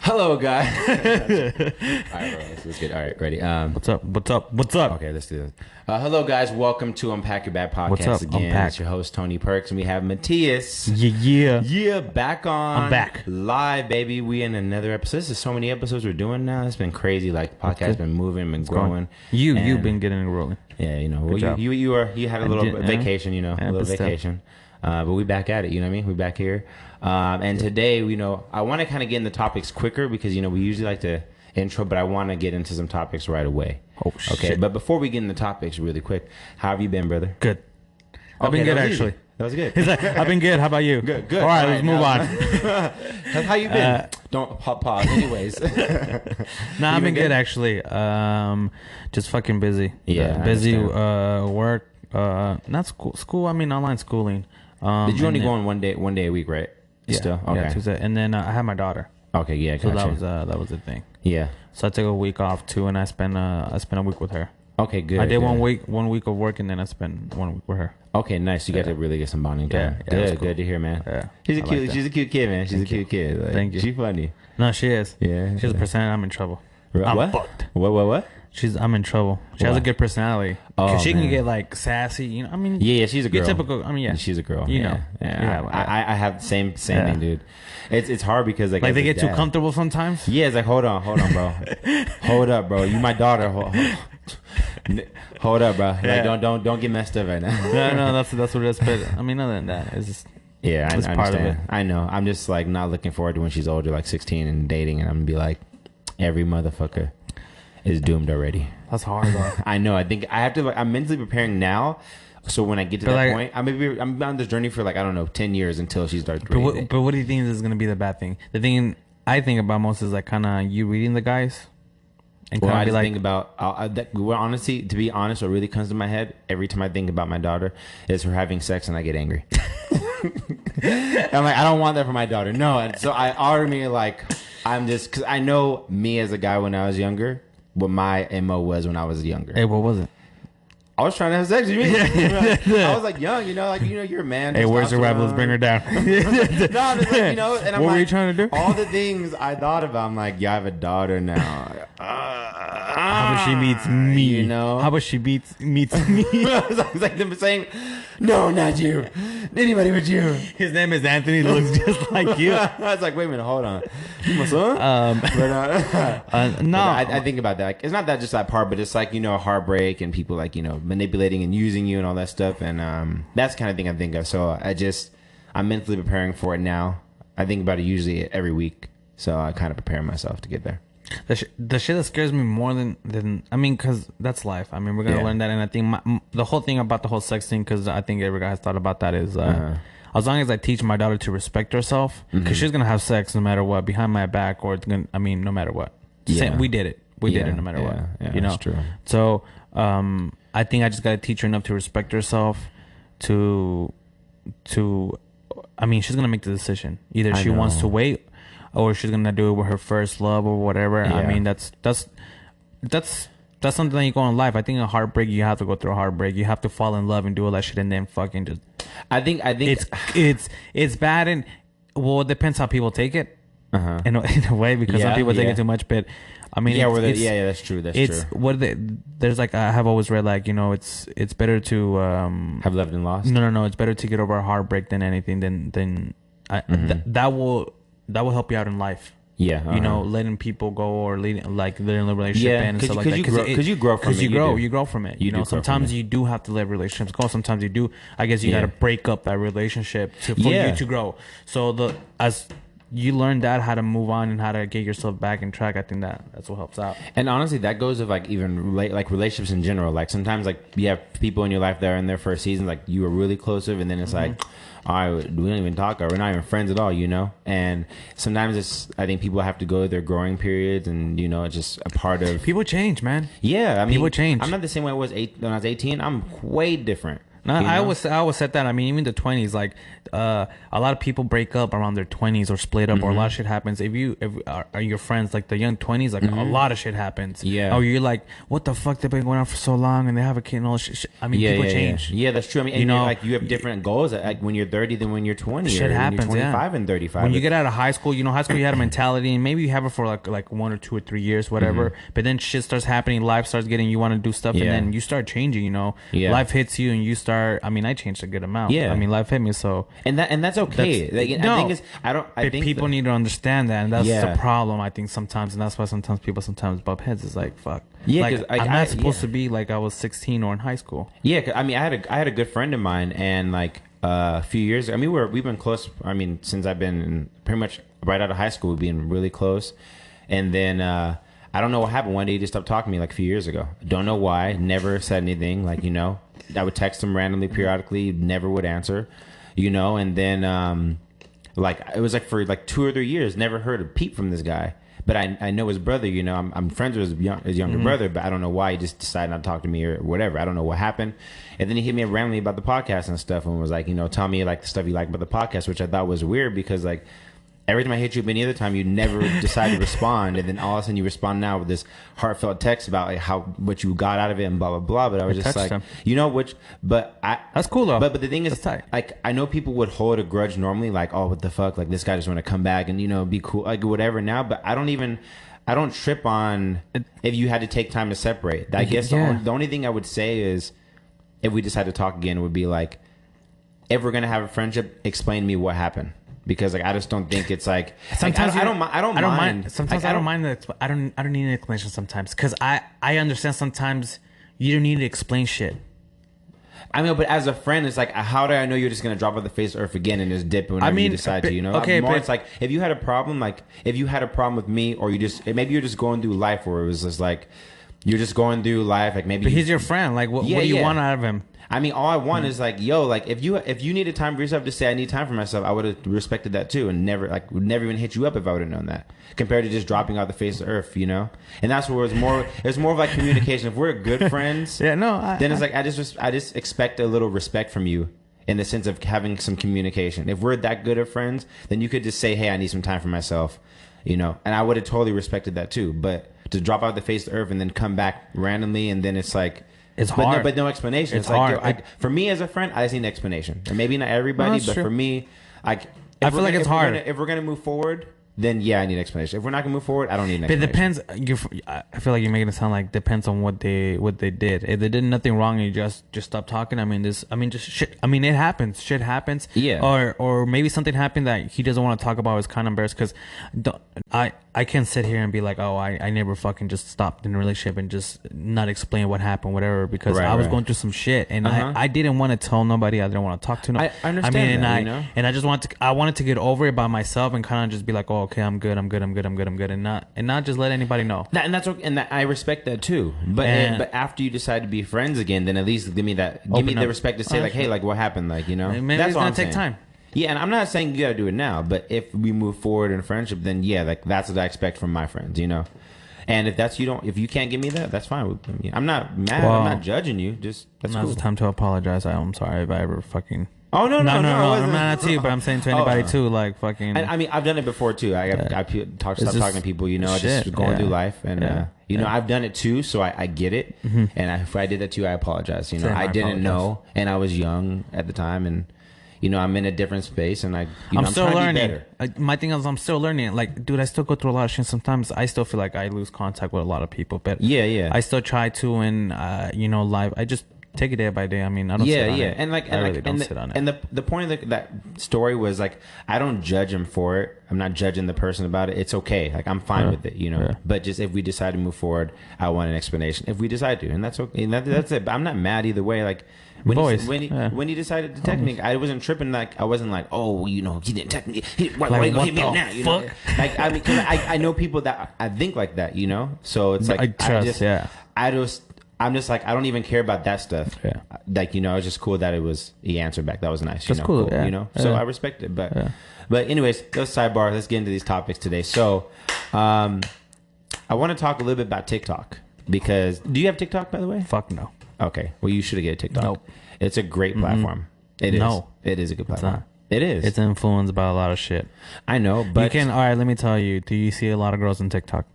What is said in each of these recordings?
Hello, guys. All right, bro. Let's get. All right, ready. What's up? What's up? What's up? Okay, let's do this. Hello, guys. Welcome to Unpack Your Bag Podcast. What's up? Again, Unpack. it's your host Tony Perks, and we have Matthias. Yeah. Back on. I'm back live, baby. We in another episode. This is so many episodes we're doing now. It's been crazy. Like the podcast's been moving, been growing. You've been getting it rolling. Yeah, you know. Well, you had a little vacation. You know, a little vacation. But we back at it. You know what I mean? We back here. And today, you know, I want to kind of get into topics quicker because, you know, we usually like to intro, but I want to get into some topics right away. Oh, shit. Okay, but before we get into topics really quick, how have you been, brher? Good. I've been good, actually. That was good. I've been good. How about you? Good. All right, let's move on. How you been? Don't pause. Anyways. Nah, I've been good, actually. Just fucking busy. Yeah, busy work. Not school. I mean, online schooling. Did you only go on one day a week, right? Yeah. Still? Okay. Yeah, Tuesday. And then I had my daughter. Okay, yeah, So gotcha. that was the thing. Yeah. So I took a week off too, and I spent a week with her. Okay, good. I did good. 1 week of work, and then I spent 1 week with her. Okay, nice. You got to really get some bonding time. Yeah, Good to hear, man. Yeah, She's a cute kid, man. She's a cute kid. Like, Thank you. She's funny. No, she is. Yeah. She has a personality. I'm in trouble. What? I'm fucked. What? I'm in trouble. She has a good personality. Because she man. can get like sassy, you know. I mean, Yeah, she's a girl. typical. I mean, yeah, She's a girl. You yeah. know. Yeah. I have the same Yeah. thing, dude. It's hard because like they as a get too dad- comfortable sometimes. Yeah, it's like hold on, bro. Hold up, bro. You my daughter. Hold up, bro. Like Yeah. don't get messed up right now. No, that's what it is. But I mean, other than that, it's just Yeah, That's I part of understand. I know. I'm just like not looking forward to when she's older, like 16 and dating, and I'm gonna be like, every motherfucker is doomed already. that's hard though. I know. I think I have to. Like, I'm mentally preparing now, so when I get to that like- point, I'm on this journey for like I don't know 10 years until she starts But breathing. what do you think is gonna be the bad thing? The thing I think about most is like kind of you reading the guys, and Well, kind I of be just like, think about well, honestly, to be honest, what really comes to my head every time I think about my daughter is her having sex, and I get angry. I'm like, I don't want that for my daughter. No, and so I automatically like, I'm just because I know me as a guy when I was younger, what my MO was when I was younger. hey, what was it? I was trying to have sex. You mean? I was like young, you're a man. Hey, where's the rap? Let's bring her down. No, I'm just like, and I'm What like, were you trying to do? All the things I thought about. I'm like, yeah, I have a daughter now. How about she meets me? You know? How about she meets me? I was like them saying, no, not you. Anybody but you. His name is Anthony. Looks just like you. I was like, wait a minute, hold on. You my son? But, No, I think about that. Like, it's not that just that part, but it's like, heartbreak and people like, manipulating and using you and all that stuff. And that's the kind of thing I think of. So I'm mentally preparing for it now. I think about it usually every week. So I kind of prepare myself to get there. the shit that scares me more than I mean, because that's life. I mean, we're gonna learn that, and I think the whole thing about the whole sex thing, because I think every guy has thought about that, is as long as I teach my daughter to respect herself, because she's gonna have sex no matter what, behind my back, or it's gonna. I mean, no matter what. Yeah. We did it. We did it no matter what. Yeah, that's true. So I think I just gotta teach her enough to respect herself. To I mean, she's gonna make the decision. Either she wants to wait, or she's gonna do it with her first love or whatever. Yeah. I mean, that's something that you go in life. I think a heartbreak, you have to go through a heartbreak. You have to fall in love and do all that shit, and then fucking just. I think It's bad, and well, it depends how people take it. In a way, because some people take it too much, but I mean, that's true. That's true. There's like, I have always read, like, it's better to Have loved and lost. no, it's better to get over a heartbreak than anything that will help you out in life. Yeah, Letting people go, or letting a relationship end and stuff like that. Because you grow from it. You grow from it. You do grow sometimes from it. you do have to let relationships go. Sometimes you do. I guess you got to break up that relationship for you to grow. So as you learn that, how to move on and how to get yourself back in track, I think that's what helps out. And honestly, that goes with like even like relationships in general. Like sometimes like you have people in your life that are in their first season, like you were really close with, and then it's like, all right, we don't even talk, or we're not even friends at all, And sometimes I think people have to go through their growing periods, and it's just a part of People change, man. Yeah, I mean, people change. I'm not the same way I was when I was 18. I'm way different. No, I always said that. I mean, even the 20s, like a lot of people break up around their 20s or split up, or a lot of shit happens. If are your friends like the young 20s, like a lot of shit happens. Yeah. Or you're like, what the fuck? They've been going on for so long and they have a kid and all this shit. I mean, people change. Yeah, that's true. I mean, and like you have different goals. Like when you're 30 than when you're 20. Shit happens. When you're 25 and 35. When you get out of high school, high school you had a mentality, and maybe you have it for like 1 or 2 or 3 years, whatever. But then shit starts happening, life starts getting, you want to do stuff, and then you start changing. Life hits you, and you start. I mean, I changed a good amount. Yeah, I mean, life hit me, so and that's okay. I think I think people need to understand that, and that's the problem. I think sometimes, and that's why people bump heads. It's like fuck. Yeah, like, I'm not supposed to be like I was 16 or in high school. Yeah, 'cause, I mean, I had a good friend of mine, and like a few years. I mean, we've been close. I mean, since I've been pretty much right out of high school, we've been really close. And then I don't know what happened. One day he just stopped talking to me like a few years ago. Don't know why. Never said anything. Like I would text him randomly, periodically. Never would answer. And then like it was like for like 2 or 3 years, never heard a peep from this guy. But I know his brother, I'm friends with his younger brother, but I don't know why he just decided not to talk to me or whatever. I don't know what happened. And then he hit me up randomly about the podcast and stuff and was like, tell me like the stuff you like about the podcast, which I thought was weird because like every time I hit you up any other time, you never decide to respond. And then all of a sudden you respond now with this heartfelt text about like what you got out of it and blah, blah, blah. But I was just like, him. That's cool though. But the thing is, like, I know people would hold a grudge normally, like, oh, what the fuck? Like this guy just want to come back and, be cool, like whatever now. But I don't trip on if you had to take time to separate. I guess the only thing I would say is if we decide to talk again would be like, if we're going to have a friendship, explain to me what happened. Because like I just don't think it's like sometimes I don't mind. Sometimes I don't mind that. I don't need an explanation sometimes because I understand sometimes you don't need to explain shit. I mean, but as a friend, it's like how do I know you're just gonna drop off the face of earth again and just dip whenever you decide to? Okay, it's like if you had a problem, with me, or maybe you're just going through life where it was just like you're just going through life, like maybe. But he's your friend. Like what do you want out of him? I mean, all I want is like, like if you needed time for yourself to say I need time for myself, I would have respected that too, and would never even hit you up if I would have known that. Compared to just dropping off the face of earth, and that's where it's more of like communication. If we're good friends, then it's like I just expect a little respect from you in the sense of having some communication. If we're that good of friends, then you could just say, hey, I need some time for myself, and I would have totally respected that too. But to drop out the face of earth and then come back randomly, and then it's like. It's hard. But no explanation. It's hard. Like, for me as a friend, I just need an explanation. And maybe not everybody, but for me, like... I feel like it's hard. If we're going to move forward, then yeah, I need an explanation. If we're not going to move forward, I don't need an explanation. But it depends. I feel like you're making it sound like depends on what they did. If they did nothing wrong and you just stop talking, just shit. I mean, it happens. Shit happens. Yeah. Or maybe something happened that he doesn't want to talk about. Is kind of embarrassed because I can't sit here and be like, oh, I never fucking just stopped in a relationship and just not explain what happened, whatever, because I was going through some shit and I didn't want to tell nobody. I didn't want to talk to nobody. I understand and I just wanted to get over it by myself and kind of just be like, oh, okay, I'm good, and not just let anybody know. And that's okay, and I respect that too. But after you decide to be friends again, then at least give me the respect to say like, hey, like what happened, like Maybe that's it's gonna take time. Yeah, and I'm not saying you gotta do it now, but if we move forward in friendship, then yeah, like that's what I expect from my friends, And if you can't give me that, that's fine. I'm not mad. I'm not judging you. Just that's cool. Now's the time to apologize. I'm sorry if I ever fucking. Oh no! I'm not to you, but I'm saying to anybody too, like fucking. And, I mean, I've done it before too. I stopped talking to people. I just going through life, and I've done it too, so I get it. Mm-hmm. And if I did that to you, I apologize. I didn't know, and I was young at the time, and. I'm in a different space, and I'm still learning. My thing is, I'm still learning. Like, dude, I still go through a lot of shit. Sometimes I still feel like I lose contact with a lot of people, but I still try to. And live, I just take it day by day. I mean, I don't. Sit on it. And like, I really don't sit on it. And the point of that story was like, I don't judge him for it. I'm not judging the person about it. It's okay. Like, I'm fine with it. Yeah. But just if we decide to move forward, I want an explanation. If we decide to, and that's okay. And that's it. But I'm not mad either way. Like. When he decided to text me, I wasn't tripping. Like I wasn't like, oh, he didn't text me. Why you gonna hit me up now? Like I mean, cause I know people that I think like that. So it's like I'm just like I don't even care about that stuff. Yeah. Like it's just cool that he answered back. That was nice. That's cool. So I respect it. But anyways, those sidebar. Let's get into these topics today. So, I want to talk a little bit about TikTok because do you have TikTok by the way? Fuck no. Okay. Well, you should get a TikTok. Nope. It's a great platform. It is. No. It is a good platform. not. It is. It's influenced by a lot of shit. I know, but You can. All right, let me tell you. Do you see a lot of girls on TikTok?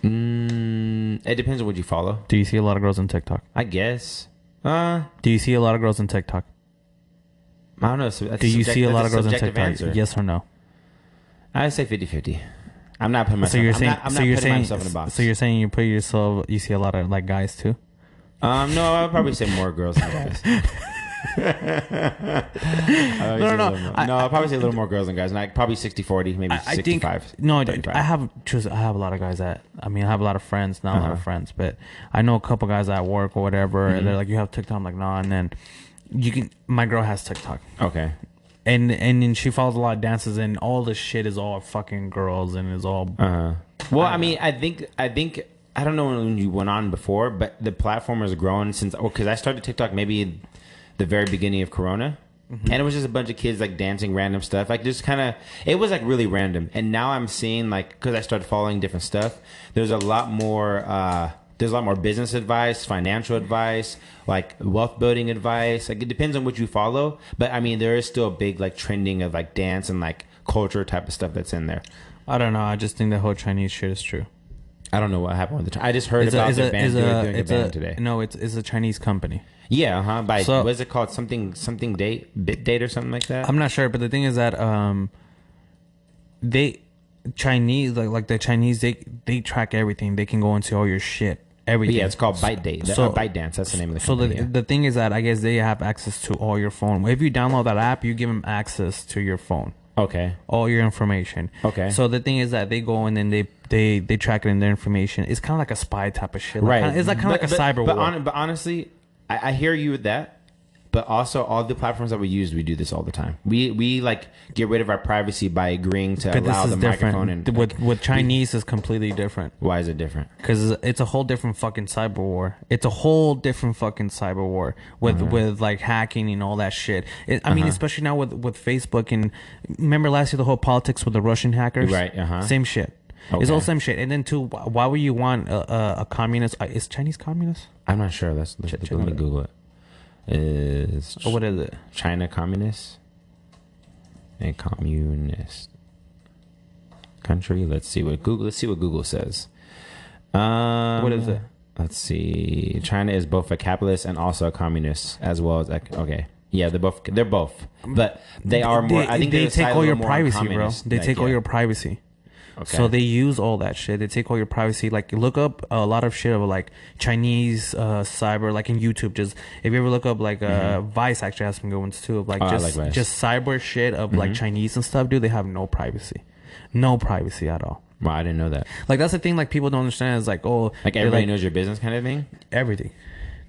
It depends on what you follow. Do you see a lot of girls on TikTok? I guess. Do you see a lot of girls on TikTok? I don't know. Do you see a lot of girls on TikTok? Answer. Yes or no? I say 50-50. I'm not putting myself. So you're saying. I'm so not you're putting saying. myself in a box. So you're saying you put yourself. You see a lot of like guys too. No, I would probably say more girls than guys. No. I'll probably say a little more girls than guys. Like probably 60-40, maybe 65. No, 35. I have a lot of guys I have a lot of friends, not a lot of friends, but I know a couple guys at work or whatever. And they're like, "You have TikTok?" I'm like, "No." And then my girl has TikTok. Okay. And then she follows a lot of dances, and all the shit is all fucking girls, and is all. Well, I mean, I think I don't know when you went on before, but the platform has grown since. Because I started TikTok maybe the very beginning of Corona, and it was just a bunch of kids like dancing random stuff, like just kind of. It was like really random, and now I'm seeing like because I started following different stuff. There's a lot more. There's a lot more business advice, financial advice, like wealth building advice. Like it depends on what you follow, but I mean there is still a big like trending of like dance and like culture type of stuff that's in there. I don't know. I just think the whole Chinese shit is true. I don't know what happened with the. I just heard about the band doing a band today. No, it's a Chinese company. Yeah, by what is it called? Something date, Bit or something like that. I'm not sure, but the thing is that Chinese like the Chinese they track everything. They can go into all your shit. Everything. But yeah, it's called ByteDance. That's the name of the company. So the thing is that I guess they have access to all your phone. If you download that app, you give them access to your phone. Okay. All your information. Okay. So the thing is that they go and then they track it in their information. It's kind of like a spy type of shit. Like Right. It's like kind of like a cyber war. But honestly, I hear you with that. But also, all the platforms that we use, we do this all the time. We like get rid of our privacy by agreeing to allow the microphone. And with Chinese is completely different. Why is it different? Because it's a whole different fucking cyber war. It's a whole different fucking cyber war with like hacking and all that shit. I mean, especially now with Facebook and remember last year the whole politics with the Russian hackers. Right. Same shit. Okay. It's all same shit. And then too, why would you want a communist? Is Chinese communist? I'm not sure. Let me Google it. What is it? China communist? A communist country. Let's see what Google says. What is it? Let's see. China is both a capitalist and also a communist, as well as okay. Yeah, they're both, but they are more. I think they take all your privacy, bro. They take all your privacy. Okay. So they use all that shit. They take all your privacy. Like look up a lot of shit of like Chinese cyber, like in YouTube. Just if you ever look up like Vice, actually has some good ones too. Of like just cyber shit of like Chinese and stuff, dude. They have no privacy at all. Wow, I didn't know that. Like that's the thing. Like people don't understand. Is like like everybody knows your business kind of thing. Everything.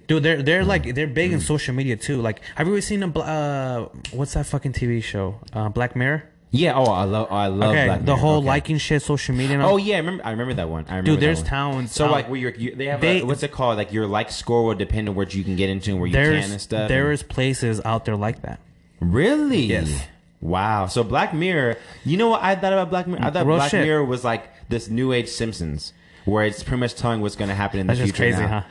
Dude, they're like they're big in social media too. Like, have you ever seen what's that fucking TV show? Black Mirror. Yeah. Oh, I love Black Mirror. The whole liking shit, social media. Oh yeah, I remember that one. Dude, there's towns. So like where they have what's it called? Like your like score will depend on what you can get into and where you can and stuff. There's places out there like that. Really? Yes. Wow. So Black Mirror. You know what I thought about Black Mirror? I thought Black Mirror was like this new age Simpsons, where it's pretty much telling what's going to happen in the future. That's just crazy, huh?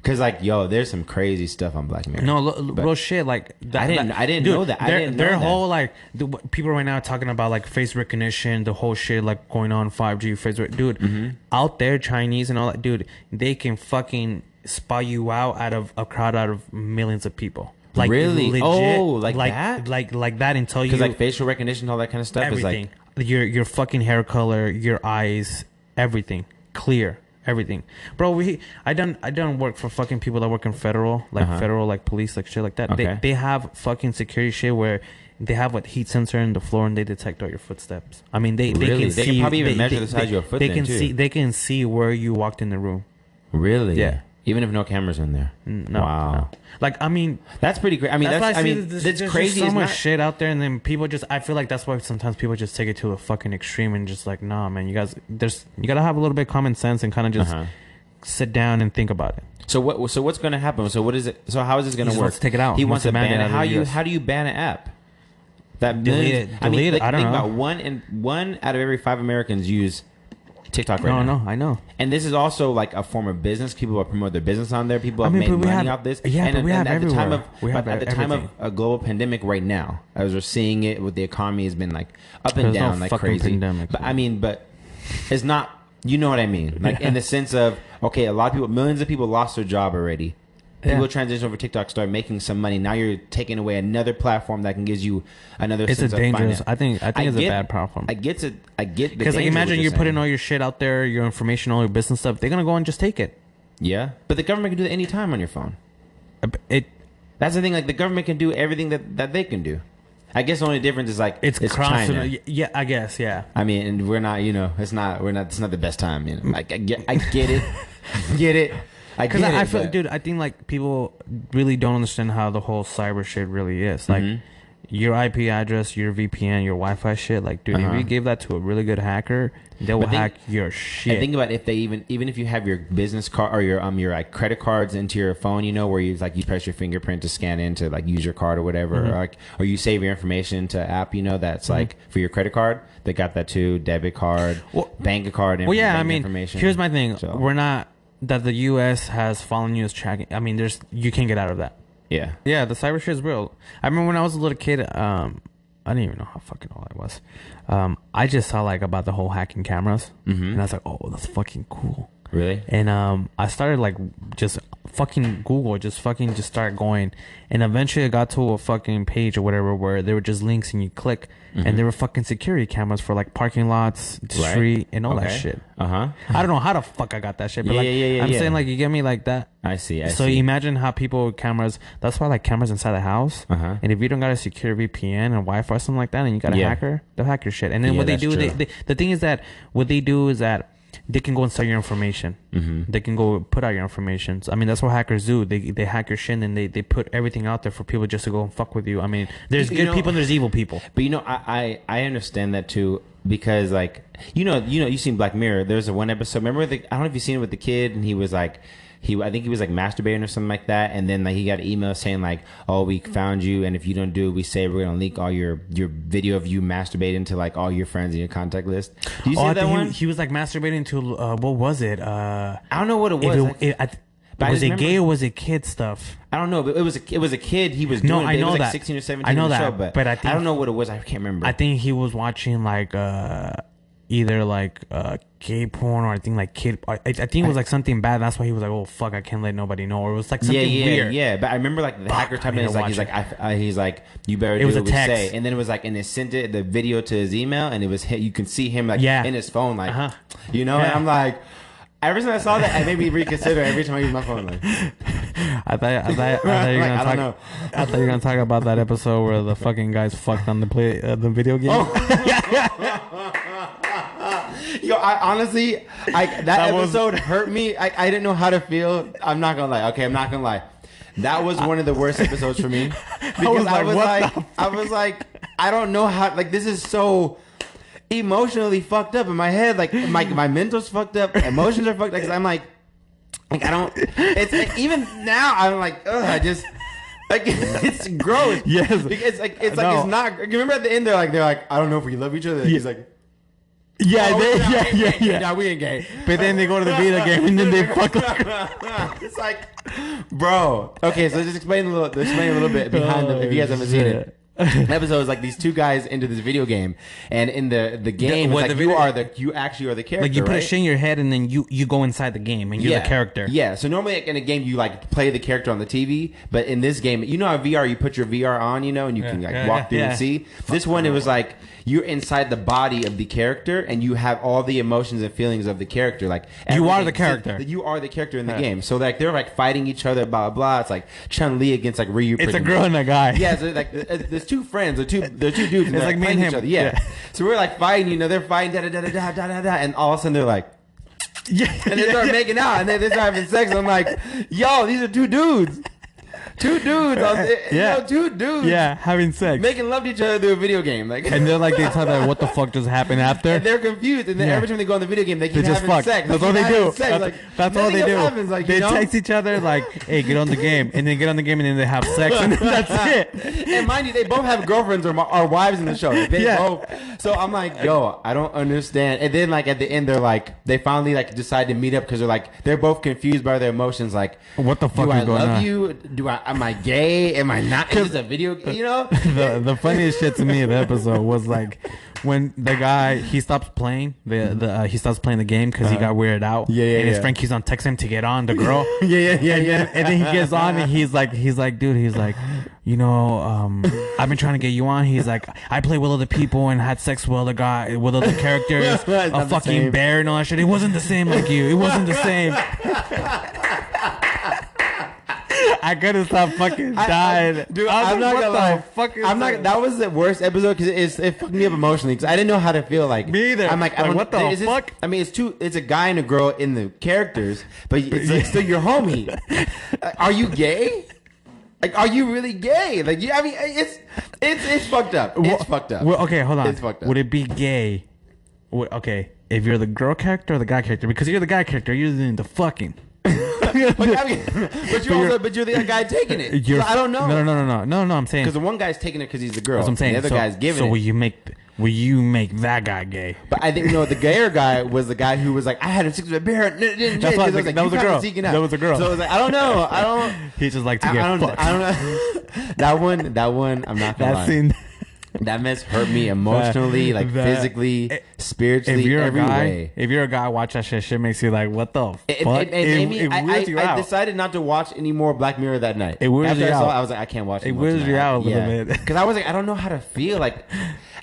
Because like, there's some crazy stuff on Black Mirror. No, real shit. Like I didn't know that. Their whole like people right now are talking about like face recognition, the whole shit like going on 5G face. Dude, out there Chinese and all that. Dude, they can fucking spy you out of a crowd out of millions of people. Like really? Legit, like that? Like that and tell you because like facial recognition, all that kind of stuff. Everything. Is like your fucking hair color, your eyes, everything clear. Everything, bro. I done work for fucking people that work in federal like police, like shit like that. Okay. They have fucking security shit where they have a heat sensor in the floor and they detect all your footsteps. I mean, they can see. They can probably even measure the size of your foot. They can see where you walked in the room. Really? Yeah. Even if no cameras in there. No. Wow. No. Like I mean, that's pretty crazy. I mean, that's crazy. There's so much shit out there, and then people just. I feel like that's why sometimes people just take it to a fucking extreme and just like, nah, man, you guys, you gotta have a little bit of common sense and kind of just sit down and think about it. So what's going to happen? So what is it? So how is this going to work? Wants to take it out. He wants to ban it. How do you ban an app? That delete it. I don't know. About one out of every 5 Americans use TikTok right now. No, I know. And this is also like a form of business. People will promote their business on there. People have made money off this. Yeah, but we have at everywhere. At the time of a global pandemic right now, as we're seeing it with the economy has been like up and down like crazy. Pandemic, but I mean, but it's not, you know what I mean? Like in the sense of, okay, a lot of people, millions of people lost their job already. People transition over TikTok, start making some money. Now you're taking away another platform that can give you another. It's sense a dangerous. of I think it's a bad platform. I get it. Because like, imagine you're putting all your shit out there, your information, all your business stuff. They're gonna go and just take it. Yeah, but the government can do that any time on your phone. That's the thing. Like the government can do everything that they can do. I guess the only difference is like it's China. Yeah, I guess. Yeah. I mean, and we're not. You know, it's not the best time. You know, like I get it. Get it. Because I feel, dude, I think like people really don't understand how the whole cyber shit really is. Like your IP address, your VPN, your Wi-Fi shit. Like, dude, if you give that to a really good hacker, they will hack your shit. And think about if they even if you have your business card or your like credit cards into your phone, you know, where you like you press your fingerprint to scan in to like use your card or whatever, or you save your information to app, you know, that's like for your credit card. They got that too, debit card, bank card. Well, yeah, I mean, information. Here's my thing: we're not. That the U.S. has followed you as tracking. I mean, you can't get out of that. Yeah. Yeah, the cyber shit is real. I remember when I was a little kid, I didn't even know how fucking old I was. I just saw like about the whole hacking cameras. And I was like, oh, that's fucking cool. Really? And I started like just fucking Google, just start going. And eventually I got to a fucking page or whatever where there were just links and you click. And there were fucking security cameras for like parking lots, street, and all that shit. I don't know how the fuck I got that shit, but I'm saying like you get me like that. I see. So imagine how people with cameras. That's why like cameras inside the house. And if you don't got a secure VPN and Wi-Fi or something like that, and you got a hacker, they'll hack your shit. And then what they do, the thing is that what they do is that they can go and sell your information. They can go put out your information. So, I mean, that's what hackers do. They hack your shit and they put everything out there for people just to go and fuck with you. I mean, there's good people and there's evil people. But you know, I understand that too because like you seen Black Mirror. There's a one episode. Remember I don't know if you've seen it with the kid and he was like. I think he was like masturbating or something like that, and then like he got an email saying like, "Oh, we found you, and if you don't do it, we say we're gonna leak all your video of you masturbating to like all your friends in your contact list." Do you see that one? He was like masturbating to what was it? I don't know what it was. Was it gay or was it kid stuff? I don't know, but it was a kid. He was doing it. I know it was that. Like 16 or 17. I know that, show, but I don't know what it was. I can't remember. I think he was watching like either like gay porn or I think like kid. I think it was like something bad. That's why he was like, "Oh fuck, I can't let nobody know." Or it was like something weird. Yeah. But I remember like the hacker typed in. He's like, "You better do what we say." And then it was like, and they sent the video to his email, and it was you can see him like in his phone, like And I'm like. Ever since I saw that, it made me reconsider every time I use my phone. Like, I thought you were gonna talk about that episode where the fucking guys fucked on the video game. Yo, that episode hurt me. I didn't know how to feel. I'm not gonna lie. Okay, I'm not gonna lie. That was one of the worst episodes for me because I was like, I don't know how. Like, this is so. Emotionally fucked up in my head, like my mental's fucked up, emotions are fucked up because I'm like I don't. It's like, even now I'm like, ugh, I just like it's gross. Yes, it's like it's not. Remember at the end they're like I don't know if we love each other. He's like. Yeah, No, we ain't gay. But then they go to the video game and then they fuck. It's like, bro. Okay, so just explain a little bit behind them if you guys haven't seen it. The episode is like these two guys into this video game, and in the game, it's like you actually are the character. Like you put right? a shit in your head, and then you go inside the game, and you're the character. Yeah. So normally in a game, you like play the character on the TV, but in this game, you know how VR, you put your VR on, and you can like walk through and see. This one, it was like you're inside the body of the character, and you have all the emotions and feelings of the character. Like you are the character. You are the character in the game. So like they're like fighting each other, blah blah. It's like Chun-Li against like Ryu. It's a girl and a guy. Yeah. So like there's two friends. They're two dudes. And it's like me and him. Each other. Yeah. So we're like fighting. They're fighting. And all of a sudden they're like. Yeah. And they start making out, and they start having sex. I'm like, yo, these are two dudes. Two dudes. Two dudes. Yeah, having sex, making love to each other through a video game. Like, and they're like, they tell them what the fuck just happened after. And they're confused. And then every time they go on the video game, they keep just having fuck. sex. That's all they do. That's all they do. Happens, like, they text each other like, "Hey, get on the game," and then get on the game, and then they have sex, and that's it. And mind you, they both have girlfriends or wives in the show. They both. So I'm like, yo, I don't understand. And then like at the end, they're like, they finally like decide to meet up because they're both confused by their emotions. Like, what the fuck is going on? You? Am I gay? Am I not? Is this a video? You know. The funniest shit to me of the episode was like when the guy he stops playing he stops playing the game because he got weirded out. And his friend keeps on texting him to get on the girl. And then he gets on and he's like, dude, he's like, you know, I've been trying to get you on. He's like, I play with other people and had sex with other characters, a fucking bear and all that shit. It wasn't the same like you. It wasn't the same. I couldn't stop fucking dying. Dude, I'm not gonna lie. That was the worst episode because it fucked me up emotionally because I didn't know how to feel. Like, me either. I'm like, what the fuck? I mean, it's a guy and a girl in the characters, but it's like still your homie. Are you gay? Like, are you really gay? Like, I mean, it's fucked up. It's fucked up. Well, okay, hold on. It's fucked up. Would it be gay? Okay, if you're the girl character or the guy character, because you're the guy character, you're doing the fucking. but you're the guy taking it. So I don't know. No. I'm saying because the one guy's taking it because he's the girl. That's what I'm saying. The other guy's giving it. So will you make that guy gay? But I think the gayer guy was the guy who was like, I had a sex with a bear. That's why that was a girl. That was a girl. So it was like, I don't know. He just like to get fucked. I don't know. That one. I'm not gonna lie. That mess hurt me emotionally, physically, spiritually, every way. If you're a guy, watch that shit. Shit makes you like, what the fuck? It weirds you out. I decided not to watch any more Black Mirror that night. It weirds you out. I was like, I can't watch it. It weirds you out a little bit. Because I was like, I don't know how to feel. Like,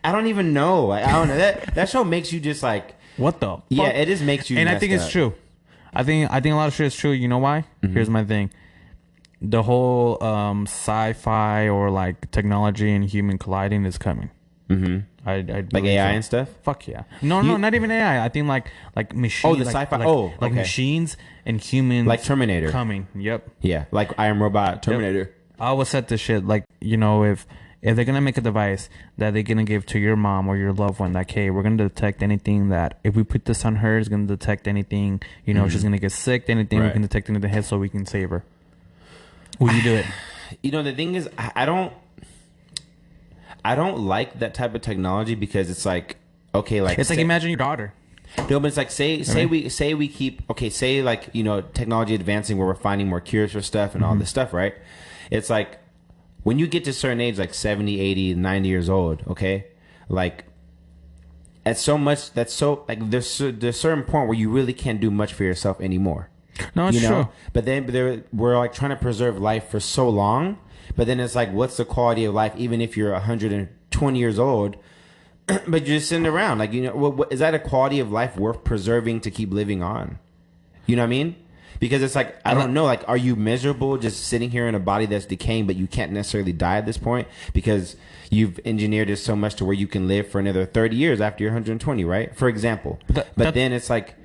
I don't even know. Like, I don't know. That show makes you just like, what the fuck? Yeah, it just makes you. And I think it's true. I think a lot of shit is true. You know why? Mm-hmm. Here's my thing. The whole sci-fi or like technology and human colliding is coming. Mm-hmm. I like AI and stuff. Fuck yeah. No, not even AI. I think like machines. Oh, the sci-fi. Like machines and humans. Like Terminator coming. Yep. Yeah, like I Am Robot, Terminator. Yep. I always said this shit. Like, you know, if they're gonna make a device that they're gonna give to your mom or your loved one, like, hey, we're gonna detect anything that if we put this on her, it's gonna detect anything. You know, she's gonna get sick. Anything we can detect into the head, so we can save her. Will you do it? You know, the thing is, I don't like that type of technology because it's like, okay, like it's like imagine your daughter. No, but it's like say we keep say like, you know, technology advancing where we're finding more cures for stuff and all this stuff, right? It's like when you get to a certain age, like 70, 80, 90 years old, okay, like there's a certain point where you really can't do much for yourself anymore. No, it's true. But then we're like trying to preserve life for so long. But then it's like, what's the quality of life, even if you're 120 years old, but you're just sitting around? Like, you know, is that a quality of life worth preserving to keep living on? You know what I mean? Because it's like, I don't know, like, are you miserable just sitting here in a body that's decaying, but you can't necessarily die at this point because you've engineered it so much to where you can live for another 30 years after you're 120, right? For example. But then it's like,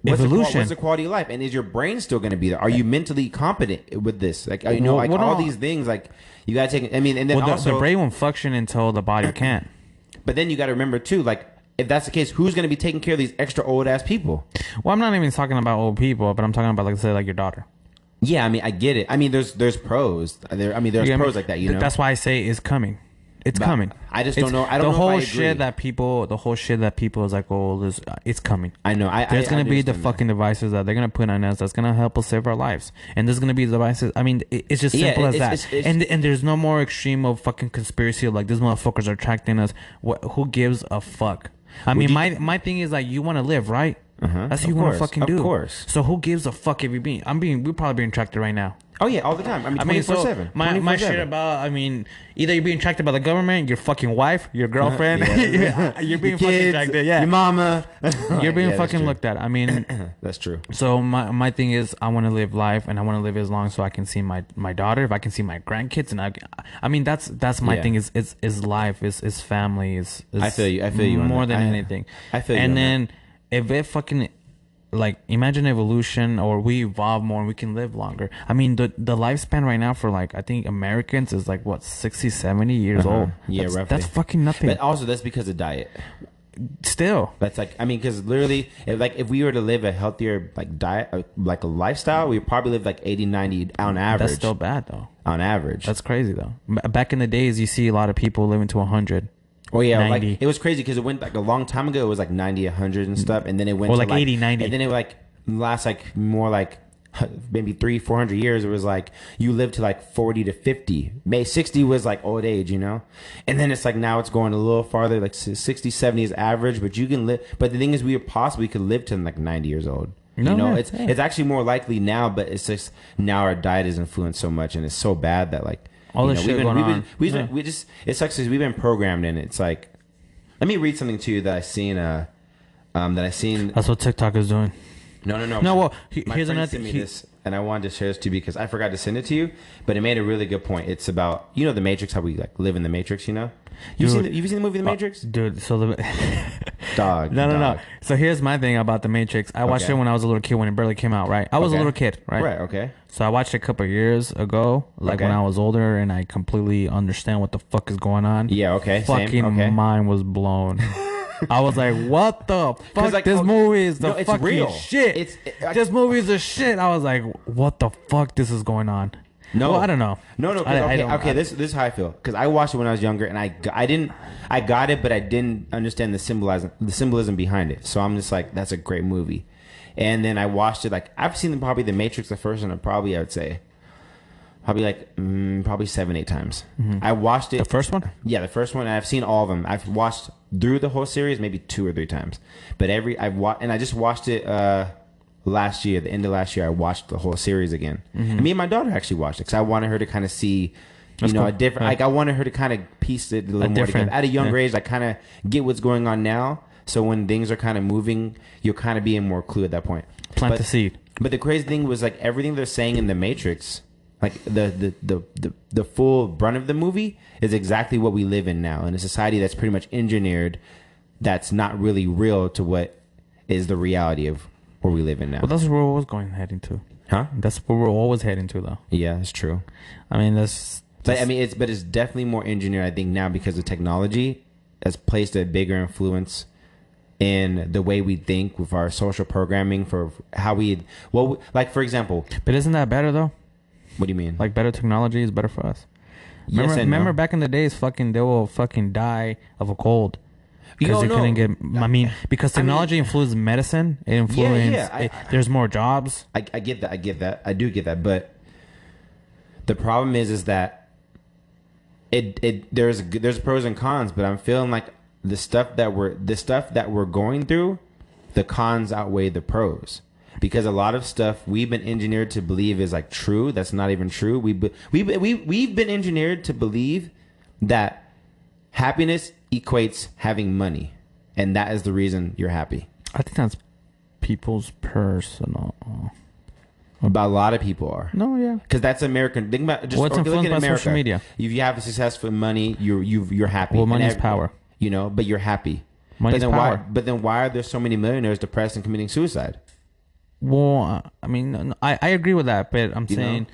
evolution. What's the quality of life, and is your brain still going to be there? Are you mentally competent with this? Like, you know, like all these things, like you got to take. I mean, and then also the brain won't function until the body can't. But then you got to remember too, like if that's the case, who's going to be taking care of these extra old ass people? Well, I'm not even talking about old people, but I'm talking about, like, say, like your daughter. Yeah, I mean, I get it. I mean, there's pros. There's pros like that. You know, that's why I say it's coming. It's coming. I just don't know. I don't know. The whole shit that people is like, oh, it's coming. I know. There's gonna be the fucking devices that they're gonna put on us that's gonna help us save our lives, and there's gonna be devices. I mean, it's just simple as that. And there's no more extreme of fucking conspiracy of like these motherfuckers are tracking us. Who gives a fuck? I mean, my thing is like, you want to live, right? That's what you want to fucking do. Of course. So who gives a fuck if you're being? We're probably being tracked right now. Oh yeah, all the time. I mean, 24/7. My shit about, I mean, either you're being tracked by the government, your fucking wife, your girlfriend, you're being fucking tracked. Yeah, your mama, you're being fucking looked at. I mean, that's true. So my thing is, I want to live life, and I want to live as long so I can see my daughter, if I can see my grandkids, and I mean that's my thing is life, is family, is I feel you more than anything. I feel you. And then if it fucking like imagine evolution, or we evolve more and we can live longer. I mean, the lifespan right now for like, I think Americans is like what, 60, 70 years old. Yeah, roughly. roughly. That's fucking nothing. But also that's because of diet. Still, That's like, I mean, because literally, if we were to live a healthier like diet, like a lifestyle, we'd probably live like 80, 90 on average. that's still bad though. On average. That's crazy though. Back in the days, you see a lot of people living to 100. Oh yeah, 90. like it was crazy because it went like a long time ago. It was like 90, 100 and stuff, and then it went Or to like 80, 90. and then it like last like more like maybe 300-400 years. It was like you lived to like 40 to 50. May 60 was like old age, you know, and then it's like now it's going a little farther, like 60, 70 is average, but you can live. But the thing is, we possibly could live to like 90 years old. No, you know, yeah, it's actually more likely now, but it's just now our diet is influenced so much, and it's so bad that like all this shit going on. We just it sucks because we've been programmed in. It's like, let me read something to you that I seen. That's what TikTok is doing. No. No, well, my here's friend another sent thing. me this, and I wanted to share this to you because I forgot to send it to you, but it made a really good point. It's about, you know, the Matrix, how we like live in the Matrix. You know, you've seen the movie The Matrix, dude. So dog. No. So here's my thing about the Matrix. I watched it when I was a little kid, when it barely came out. Right, I was a little kid. Right. Okay. So I watched it a couple of years ago, like when I was older, and I completely understand what the fuck is going on. Yeah. Okay. Fucking Same. Okay. mind was blown. I was like, "What the fuck? Like, this movie is the it's fucking real. shit. This movie is the shit." I was like, "What the fuck? This is going on?" No, well, I don't know. No. This is how I feel because I watched it when I was younger, and I got it, but I didn't understand the symbolism behind it. So I'm just like, that's a great movie. And then I watched it, like I've seen probably The Matrix, the first one, and probably I would say probably 7-8 times. Mm-hmm. I watched it. The first one? Yeah, the first one. And I've seen all of them. I've watched through the whole series maybe 2 or 3 times. But I just watched it last year, the end of last year. I watched the whole series again. Mm-hmm. And me and my daughter actually watched it because I wanted her to kind of see, a different. Yeah. Like I wanted her to kind of piece it a little more together. At a younger age, I kind of get what's going on now. So when things are kind of moving, you'll kind of be in more clue at that point. Plant the seed. But the crazy thing was like everything they're saying in the Matrix. Like the full brunt of the movie is exactly what we live in now in a society that's pretty much engineered, that's not really real to what is the reality of where we live in now. Well, that's where we're always heading to. Huh? That's where we're always heading to, though. Yeah, it's true. I mean, it's definitely more engineered, I think, now because of technology has placed a bigger influence in the way we think with our social programming for how like for example. But isn't that better though? What do you mean? Like better technology is better for us. Remember back in the days, they will fucking die of a cold because they couldn't get. I mean, because technology influenced medicine. It influenced. There's more jobs. I get that. I do get that. But the problem is that there's pros and cons. But I'm feeling like the stuff that we're going through, the cons outweigh the pros. Because a lot of stuff we've been engineered to believe is like true. That's not even true. We've been engineered to believe that happiness equates having money, and that is the reason you're happy. I think that's people's personal. But a lot of people are. No, yeah. Because that's American. Think about just what's influenced by America. social media. If you have successful money, you're happy. Well, money is power. You know, but you're happy. Money is power. But then why are there so many millionaires depressed and committing suicide? Well, I mean, I agree with that, but I'm saying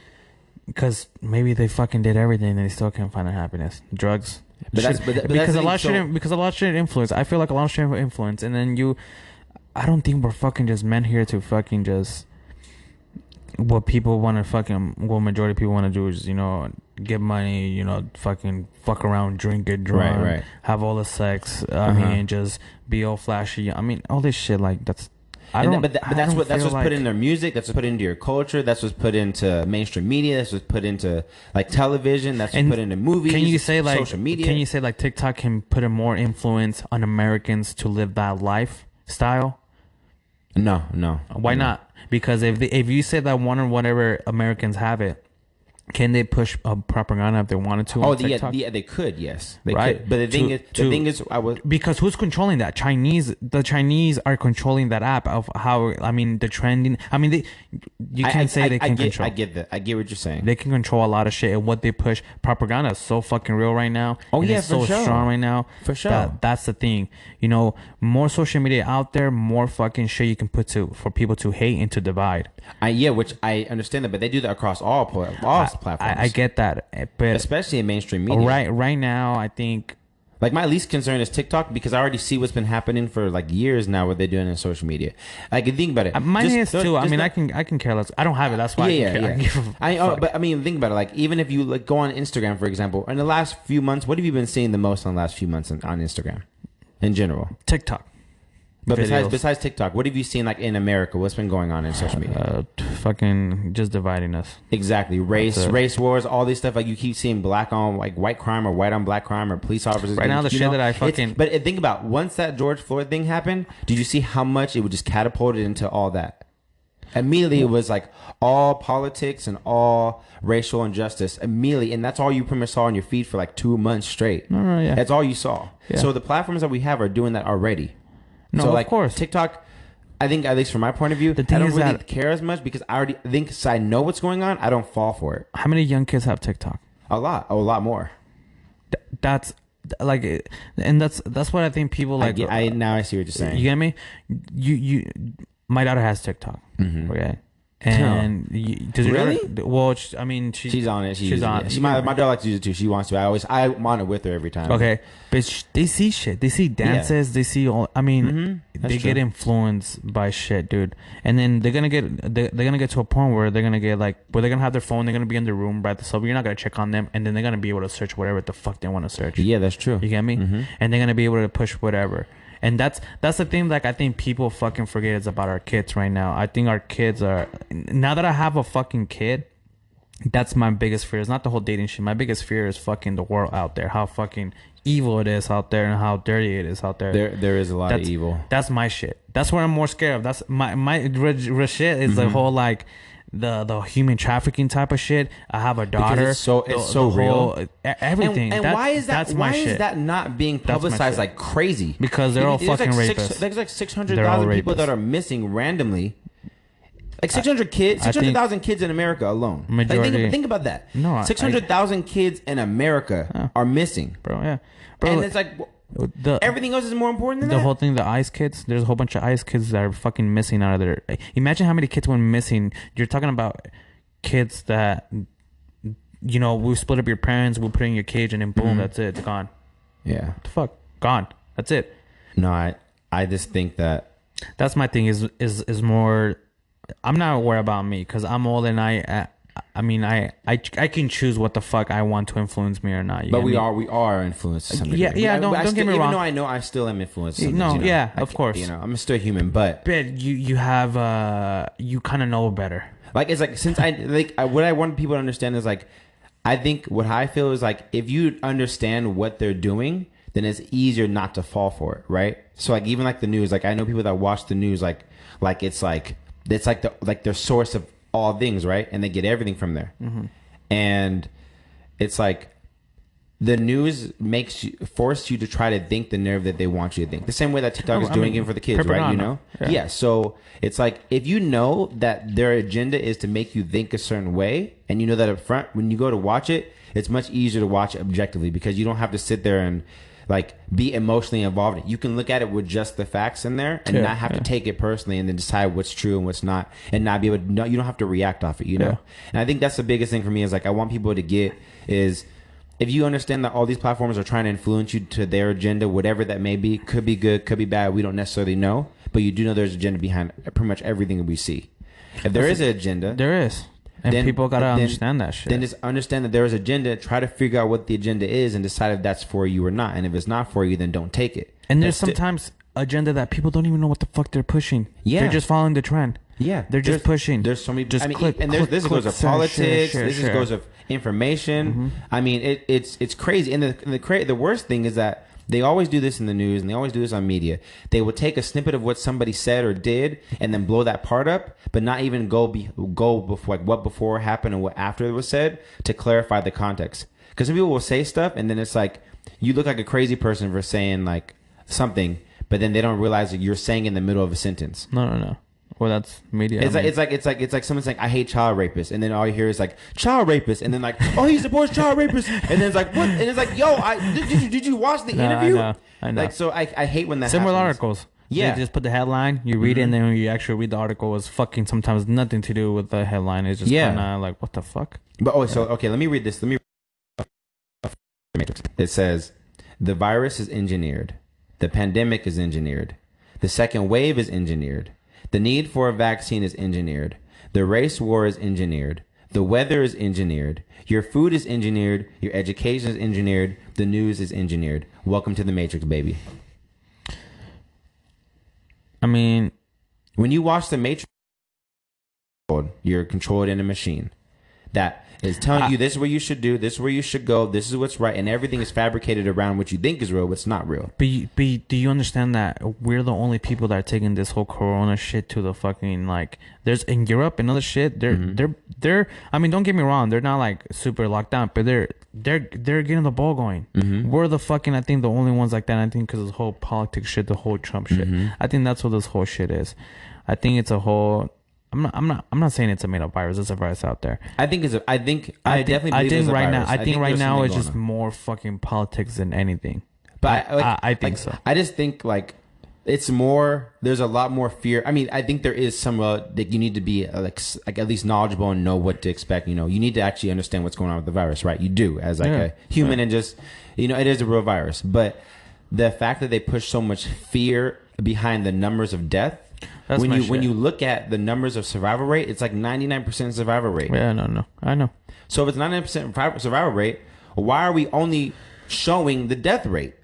because maybe they fucking did everything and they still can't find their happiness. Drugs. Because a lot of shit influence. I feel like a lot of shit influence, and then I don't think we're fucking just meant here to fucking just what people want to fucking. What majority of people want to do is get money, fucking fuck around, drink, get drunk, right. have all the sex. I mean, just be all flashy. I mean, all this shit like that's. But that's what's put in their music. That's what's put into your culture. That's what's put into mainstream media. That's what's put into like television. That's what's put into movies. Can you say like social media? Can you say like TikTok can put a more influence on Americans to live that lifestyle? No. Why not? Because if you say that one or whatever Americans have it, Can they push propaganda if they wanted to? Oh, on TikTok? yeah, they could. Yes, they Right. could. But the thing is, because who's controlling that? The Chinese are controlling that app of how. I mean, the trending. I mean, you can't say they can control. I get that. I get what you're saying. They can control a lot of shit, and what they push. Propaganda is so fucking real right now. Oh yeah, it's so strong right now. For sure. That's the thing. You know, more social media out there, more fucking shit you can put for people to hate and to divide. Which I understand that, but they do that across all platforms. I get that, but especially in mainstream media. Right now, I think. Like, my least concern is TikTok, because I already see what's been happening for like years now, what they're doing in social media. Like, think about it. Mine is too. I mean, I can care less. I don't have it. That's why. But I mean, think about it. Like, even if you like go on Instagram, for example, in the last few months, what have you been seeing the most in the last few months on Instagram, in general? TikTok. But besides TikTok, what have you seen like in America? What's been going on in social media? Fucking just dividing us. Exactly. Race wars, all this stuff. Like, you keep seeing black on like white crime or white on black crime or police officers. Right now, the shit that I fucking. But think about, once that George Floyd thing happened, did you see how much it would just catapulted into all that? Immediately, it was like all politics and all racial injustice immediately, and that's all you pretty much saw on your feed for like 2 months straight. Yeah. That's all you saw. Yeah. So the platforms that we have are doing that already. No, so, like, of course. TikTok, I think, at least from my point of view, I don't really care as much, because I already think, so I know what's going on. I don't fall for it. How many young kids have TikTok? A lot more. That's like, and that's what I think people like. Now I see what you're saying. You get me? My daughter has TikTok. Mm-hmm. Okay. And does your really? Daughter, well, I mean, she's on it. She's on it. My daughter likes to use it too. She wants to. I'm on it with her every time. Okay, but they see shit. They see dances. Yeah. They see all. I mean, they get influenced by shit, dude. And then they're gonna get to a point where they're gonna get like, where they're gonna have their phone. They're gonna be in their room by themselves. You're not gonna check on them, and then they're gonna be able to search whatever the fuck they want to search. Yeah, that's true. You get me? Mm-hmm. And they're gonna be able to push whatever. And that's the thing, like, I think people fucking forget is about our kids right now. I think our kids are, now that I have a fucking kid, that's my biggest fear. It's not the whole dating shit. My biggest fear is fucking the world out there, how fucking evil it is out there, and how dirty it is out there. There is a lot of evil. That's my shit. That's what I'm more scared of. That's my shit is the whole, like, the human trafficking type of shit. I have a daughter. It's so real. Whole, everything. And why is that? That's my shit. Is that not being publicized like crazy? Because they're all fucking rapists. There's like 600,000 people that are missing randomly. Like 600,000 kids in America alone. Majority. Like, think about that. No, 600,000 kids in America are missing, bro. Yeah, bro. And it's like, everything else is more important than the whole thing. The ICE kids, there's a whole bunch of ICE kids that are fucking missing out of there. Imagine how many kids went missing. You're talking about kids that, you know, we split up your parents, we'll put in your cage, and then boom, that's it, it's gone. Yeah, what the fuck, gone. That's it. No, I just think that's my thing. Is more. I'm not worried about me because I'm old and I mean, I can choose what the fuck I want to influence me or not. But we are influenced to some degree. Yeah. Don't get me wrong. Even though I know I still am influenced. No, you know, of course. You know, I'm still human, but you have you kind of know better. Like, it's like, since what I want people to understand is, like, I think what I feel is, like, if you understand what they're doing, then it's easier not to fall for it, right? So, like, even like the news, like, I know people that watch the news, like it's like their source of all things, right? And they get everything from there. Mm-hmm. And it's like the news force you to try to think the nerve that they want you to think. The same way that TikTok is doing it for the kids, right? You know? Yeah. So it's like, if you know that their agenda is to make you think a certain way, and you know that up front, when you go to watch it, it's much easier to watch it objectively, because you don't have to sit there and like be emotionally involved in it. You can look at it with just the facts in there and not have to take it personally, and then decide what's true and what's not, and not be able to, you don't have to react off it, you know? And I think that's the biggest thing for me, is like, I want people to get is, if you understand that all these platforms are trying to influence you to their agenda, whatever that may be, could be good, could be bad, we don't necessarily know, but you do know there's agenda behind pretty much everything that we see. If there is an agenda, there is. And then people gotta understand that shit. Then just understand that there is an agenda. Try to figure out what the agenda is and decide if that's for you or not. And if it's not for you, then don't take it. And there's sometimes agenda that people don't even know what the fuck they're pushing. Yeah, they're just following the trend. Yeah, they're just pushing. There's so many. Just this goes of politics. This goes of information. Mm-hmm. I mean, it's crazy. And the worst thing is that They always do this in the news, and they always do this on media. They will take a snippet of what somebody said or did, and then blow that part up, but not even go before, like, what before happened and what after it was said to clarify the context. Because some people will say stuff, and then it's like you look like a crazy person for saying like something, but then they don't realize that you're saying in the middle of a sentence. No. Well, that's media. It's like someone's like, I hate child rapists, and then all you hear is like child rapists, and then like, oh, he supports child rapists, and then it's like, what? And it's like, yo, did you watch the interview? I know. Like, so I hate when that similar happens. articles. Yeah, they just put the headline, you read it, and then when you actually read the article, it's fucking sometimes nothing to do with the headline. It's just kind of like, what the fuck? But so okay, let me read this. It says, the virus is engineered, the pandemic is engineered, the second wave is engineered. The need for a vaccine is engineered. The race war is engineered. The weather is engineered. Your food is engineered. Your education is engineered. The news is engineered. Welcome to the Matrix, baby. I mean, when you watch the Matrix, you're controlled in a machine that is telling you this is what you should do, this is where you should go, this is what's right, and everything is fabricated around what you think is real, but it's not real. But do you understand that we're the only people that are taking this whole corona shit to the fucking, like, there's in Europe and other shit, they're I mean, don't get me wrong, they're not like super locked down, but they're getting the ball going. We're the fucking, I think, the only ones like that. I think because of this whole politics shit, the whole Trump shit, I think that's what this whole shit is. I think it's a whole, I'm not saying it's a made up virus. There's a virus out there. I think definitely believe there's a virus. I think right now it's just more fucking politics than anything. But I think so. I just think like it's more. There's a lot more fear. I mean, I think there is some that you need to be like at least knowledgeable and know what to expect. You know, you need to actually understand what's going on with the virus, right? You do as like a human, and just it is a real virus. But the fact that they push so much fear behind the numbers of death. That's when you look at the numbers of survival rate, it's like 99% survival rate. Yeah, no, I know. So if it's 99% survival rate, why are we only showing the death rate?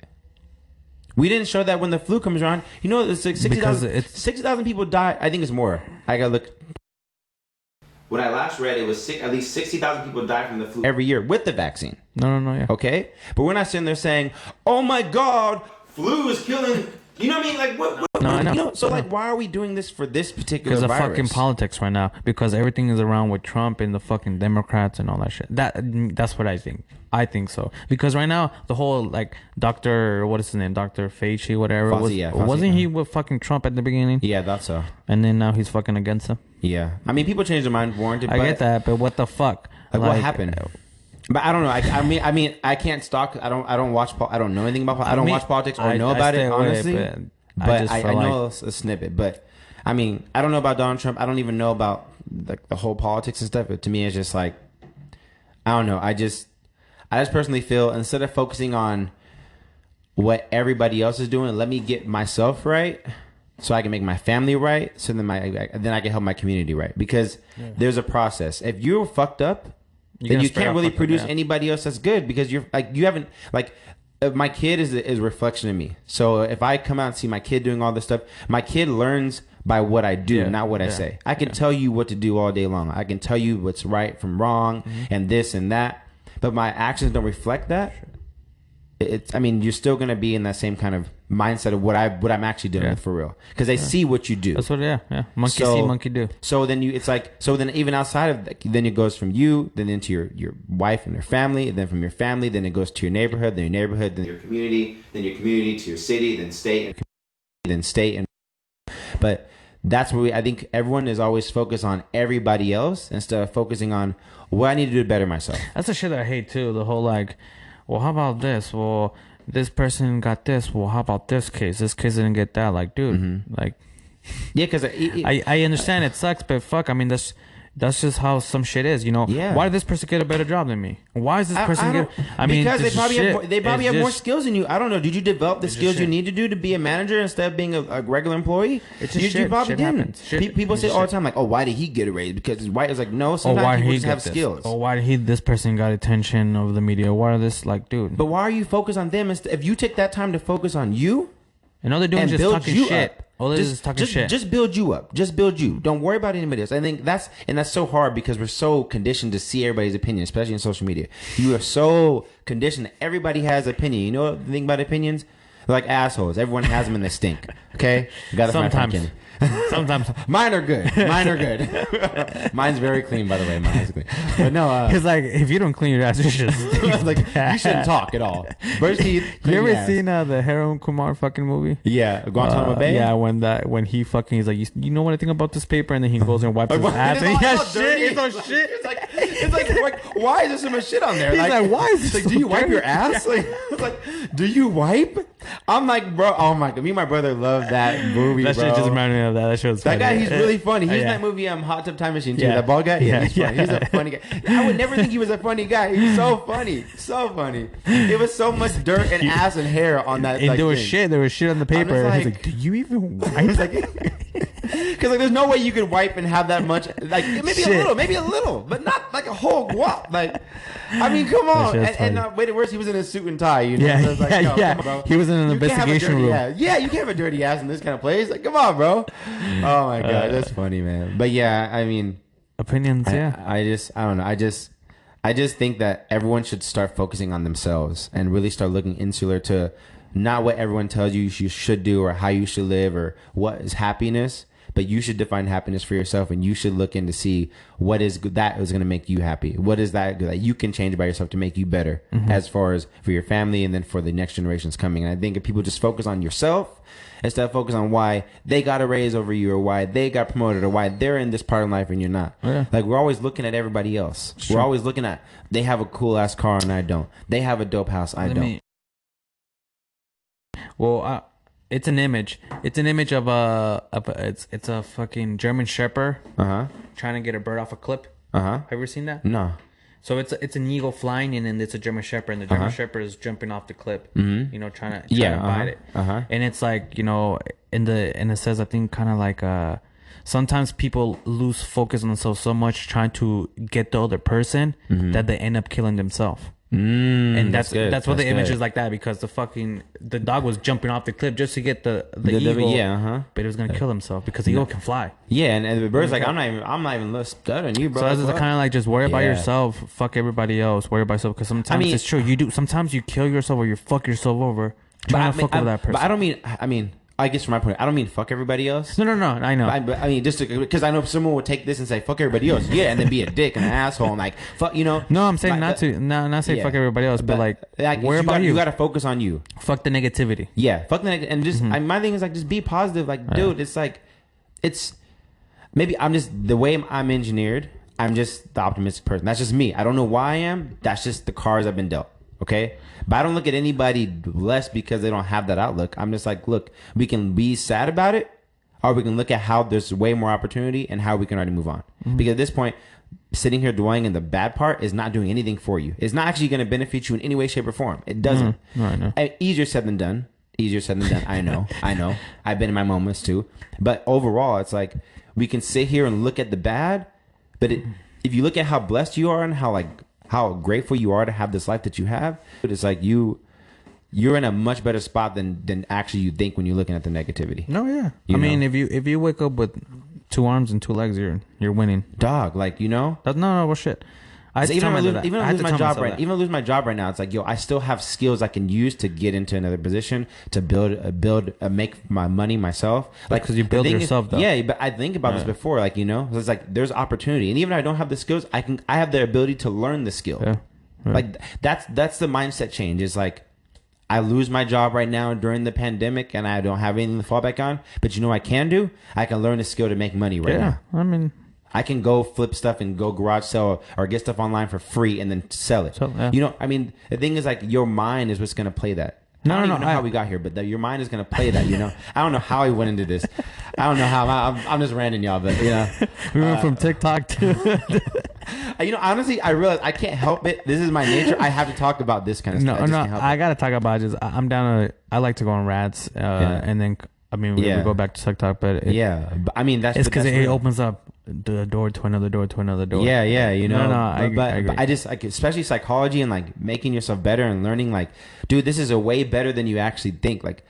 We didn't show that when the flu comes around. You know, it's like 60,000 people die. I think it's more. I gotta look. When I last read, it was at least 60,000 people die from the flu every year with the vaccine. No, yeah. Okay, but we're not sitting there saying, "Oh my God, flu is killing." You know what I mean? Like what? No, I know. You know, so like, why are we doing this for this particular virus? Because of fucking politics right now. Because everything is around with Trump and the fucking Democrats and all that shit. That's what I think. I think so. Because right now the whole like Dr. what is his name? Dr. Fauci, whatever. Fauci, wasn't he with fucking Trump at the beginning? Yeah, that's so. And then now he's fucking against him. Yeah, I mean, people change their mind, warranted. I get that, but what the fuck? Like what happened? But I don't know. I mean, I can't stalk. I don't watch. I don't know anything about. I don't watch politics or know about it honestly. But I know a snippet. But I mean, I don't know about Donald Trump. I don't even know about like the whole politics and stuff. But to me, it's just like, I don't know. I just personally feel instead of focusing on what everybody else is doing, let me get myself right so I can make my family right. So then I can help my community right. Because there's a process. If you're fucked up, then you can't really produce anybody else that's good because you're like you haven't like. My kid is a reflection of me. So if I come out and see my kid doing all this stuff, my kid learns by what I do, not what I say. I can tell you what to do all day long. I can tell you what's right from wrong and this and that. But my actions don't reflect that. I mean, you're still going to be in that same kind of mindset of what I'm actually doing with for real. Because they see what you do. That's what, monkey see, monkey do. So then then even outside of that, then it goes from you, then into your wife and your family, and then from your family, then it goes to your neighborhood, then your neighborhood, then your community to your city, then state, and but that's where I think everyone is always focused on everybody else instead of focusing on what I need to do to better myself. That's the shit that I hate too. The whole like, well, how about this? Well, this person got this. Well, how about this case? This case didn't get that. Like, dude, like, yeah, because I understand it sucks, but fuck, I mean, that's just how some shit is, you know. Yeah. Why did this person get a better job than me? Why is this person get? I mean, because they probably have more skills than you. I don't know. Did you develop the skills you need to do to be a manager instead of being a regular employee? It's just shit. You probably didn't. People say all the time like, oh, why did he get a raise? Because he's white. It's like no. Sometimes people just have skills. Oh, why did this person got attention of the media? Why are this like, dude? But why are you focused on them? If you take that time to focus on you, and all they're doing is just talking shit. All this is talking shit. Just build you up. Just build you. Don't worry about anybody else. I think that's so hard because we're so conditioned to see everybody's opinion, especially in social media. You are so conditioned that everybody has opinion. You know the thing about opinions? They're like assholes. Everyone has them and they stink. Okay? You got Sometimes. Sometimes. Mine are good. Mine's very clean, by the way. Mine's clean. But no, it's like if you don't clean your ass, you should. like you shouldn't talk at all. Brush teeth. You ever seen the Harold Kumar fucking movie? Yeah, Guantanamo Bay. Yeah, when he fucking he's like, you know what I think about this paper, and then he goes and wipes his ass, and he has shit. It's all shit. It's like, why is there so much shit on there? He's like, why is this? Like, do you wipe your ass? Like, it's like, do you wipe? I'm like, bro. Oh my god, me and my brother love that movie. That shit just reminded me of that. That shit was funny. That guy, he's really funny. He's in that movie, Hot Tub Time Machine too. Yeah. That bald guy. Yeah, he's funny. He's a funny guy. I would never think he was a funny guy. He's so funny, so funny. It was so much dirt and ass and hair on that. And like, there was thing. shit. There was shit on the paper. Like, he's like, do you even wipe? Because like, there's no way you could wipe and have that much. Like maybe a little, but not like a whole guap. Like, I mean, come on. And wait, worse, he was in a suit and tie. You know? Yeah, so it's like, no, yeah. come on, bro. He was in an investigation room. Yeah, you can't have a dirty ass in this kind of place. Like, come on, bro. Oh my god, that's funny, man. But yeah, I mean, opinions. I don't know. I just think that everyone should start focusing on themselves and really start looking insular to not what everyone tells you should do or how you should live or what is happiness. But you should define happiness for yourself, and you should look in to see what is that is going to make you happy. What is that you can change by yourself to make you better, as far as for your family and then for the next generations coming. And I think if people just focus on yourself instead of focus on why they got a raise over you or why they got promoted or why they're in this part of life and you're not. Yeah. Like, we're always looking at everybody else. Sure. We're always looking at, they have a cool ass car and I don't. They have a dope house, I don't. It's an image. It's an image of it's a fucking German Shepherd trying to get a bird off a cliff. Have you ever seen that? No. So it's an eagle flying, and then it's a German Shepherd, and the German Shepherd is jumping off the cliff. You know, trying to bite it. And it's like, you know, and it says, I think, kind of like sometimes people lose focus on themselves so much trying to get the other person that they end up killing themselves. And that's what the image is like that, because the dog was jumping off the cliff just to get the eagle, but it was gonna kill himself because the eagle can fly. Yeah, and the bird's like, I'm not even better than you, bro. So it's kind of like, just worry about yourself, fuck everybody else, worry about yourself, because sometimes it's true. Sometimes you kill yourself or you fuck yourself over trying to fuck over that person. But I mean. I guess from my point, I don't mean fuck everybody else. No, I know. I mean, just because I know someone would take this and say fuck everybody else, and then be a dick and an asshole and like fuck, you know. No, I'm saying not say fuck everybody else, but like worry about you. You got to focus on you. Fuck the negativity. Yeah, fuck the negativity, and just my thing is like, just be positive. Like, dude, it's like, maybe I'm just the way I'm engineered. I'm just the optimistic person. That's just me. I don't know why I am. That's just the cards I've been dealt. Okay, but I don't look at anybody less because they don't have that outlook. I'm just like, look, we can be sad about it, or we can look at how there's way more opportunity and how we can already move on. Because at this point, sitting here dwelling in the bad part is not doing anything for you. It's not actually going to benefit you in any way, shape, or form. It doesn't. I know. Easier said than done. I know. I've been in my moments too. But overall, it's like, we can sit here and look at the bad, but if you look at how blessed you are and how grateful you are to have this life that you have, it's like you're in a much better spot than actually you think when you're looking at the negativity. No, yeah. I mean, if you wake up with 2 arms and 2 legs, you're winning. Dog, like, you know? Well, shit. Even if I lose my job right now, it's like, yo, I still have skills I can use to get into another position, to make my money myself. Like, because you build yourself, though. Yeah, but I think about this before, like, you know, it's like there's opportunity, and even if I don't have the skills, I have the ability to learn the skill. Yeah. Like, that's the mindset change. It's like, I lose my job right now during the pandemic, and I don't have anything to fall back on. But you know what I can do? I can learn a skill to make money right now. I mean, I can go flip stuff and go garage sell or get stuff online for free and then sell it. You know, I mean, the thing is, like, your mind is what's going to play that. I don't even know how we got here, but your mind is going to play that, you know. I don't know how I went into this. I don't know how. I'm just ranting y'all, but, you know. We went from TikTok to... You know, honestly, I realize I can't help it. This is my nature. I have to talk about this kind of stuff. I got to talk about it. I'm down to... I like to go on rants, and then... I mean, we go back to TikTok, but but I mean, it's because it opens up the door to another door to another door. Yeah, you know. I agree. But I just, like, especially psychology and like making yourself better and learning, like, dude, this is a way better than you actually think. Like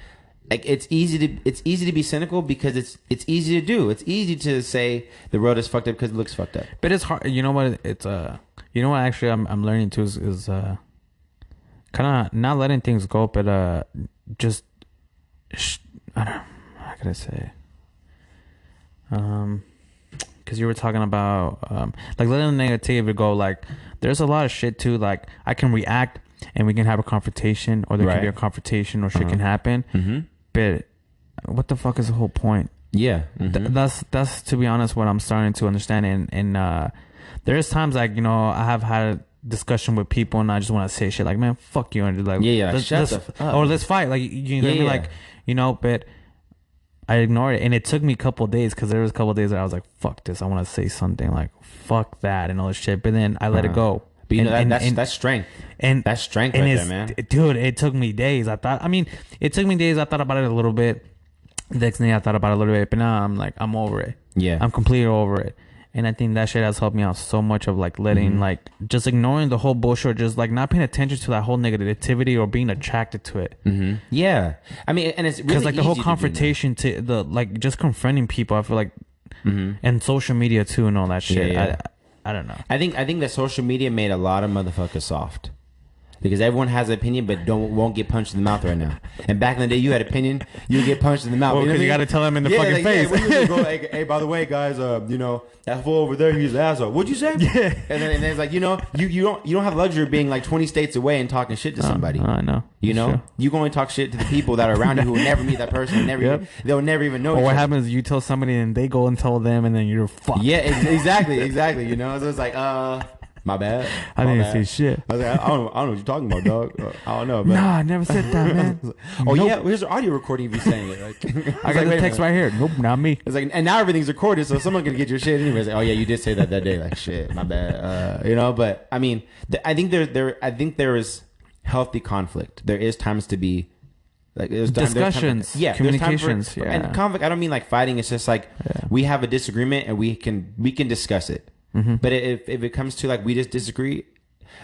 it's easy to be cynical because it's easy to do. It's easy to say the road is fucked up because it looks fucked up. But it's hard. You know what? You know what? Actually, I'm learning too is kind of not letting things go, but just I don't know, how can I say? Because you were talking about like letting the negativity go. Like, there's a lot of shit too. Like, I can react and we can have a confrontation, or there can be a confrontation, or shit can happen. Mm-hmm. But what the fuck is the whole point? Yeah, that's to be honest what I'm starting to understand. And there's times like, you know, I have had a discussion with people and I just want to say shit like, man, fuck you, and just like, shut the fuck up, or let's fight, like, you know what I mean? Like, you know, but I ignored it, and it took me a couple of days, because there was a couple of days that I was like, fuck this, I want to say something like fuck that and all this shit, but then I let it go. But you know, that's strength. And that's strength right there, man. Dude, it took me days. I thought about it a little bit. The next day I thought about it a little bit, but now I'm like, I'm over it. Yeah. I'm completely over it. And I think that shit has helped me out so much, of like letting, like, just ignoring the whole bullshit, or just like not paying attention to that whole negativity, or being attracted to it. Mm-hmm. Yeah. I mean, and it's really because like the whole confrontation to the, like, just confronting people, I feel like, and social media too and all that shit. Yeah. I don't know. I think that social media made a lot of motherfuckers soft. Because everyone has an opinion, but won't get punched in the mouth right now. And back in the day, you had an opinion, you would get punched in the mouth. Well, because you got to tell them in the fucking face. Yeah, go, hey, by the way, guys, you know, that fool over there, he's an asshole. What'd you say? Yeah. And then it's like, you know, you don't have the luxury of being like 20 states away and talking shit to somebody. I know. You know, sure. You can only talk shit to the people that are around you, who will never meet that person. They'll never even know. Or what happens is you tell somebody and they go and tell them, and then you're fucked. Yeah, exactly. You know, so it's like, my bad. I didn't say shit. I was like, I don't know what you're talking about, dog. I don't know. But nah, I never said that, man. Yeah, here's an audio recording of you saying it. Like, I got the text right here. Nope, not me. It's like, and now everything's recorded, so someone can get your shit anyways. Like, oh yeah, you did say that day. Like, shit, my bad. You know, but I mean, I think there is healthy conflict. There is times to be like, there's discussions, communications, and conflict. I don't mean like fighting. It's just like we have a disagreement and we can discuss it. Mm-hmm. But if it comes to like we just disagree,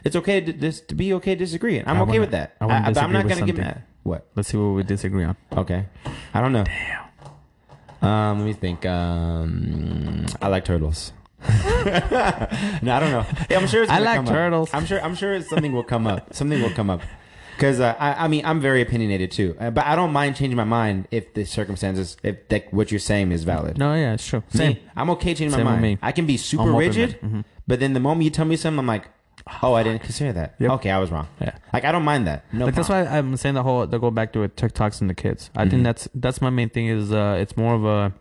it's okay to be okay to disagree. And I'm okay with that. But I'm not gonna get mad. What? Let's see what we disagree on. Okay. I don't know. Damn. Let me think. I like turtles. No, I don't know. Yeah, I'm sure it's gonna come turtles. Up. I'm sure something will come up. Something will come up. Because I mean, I'm very opinionated too, but I don't mind changing my mind if the circumstances, if like what you're saying is valid. No, yeah, it's true. Same. I'm okay changing my mind. I can be super rigid, but then the moment you tell me something, I'm like, oh, I didn't consider that. Yep. Okay, I was wrong. Yeah, like I don't mind that. No, like that's why I'm saying they go back to it, TikToks and the kids. I think that's my main thing. Is it's more of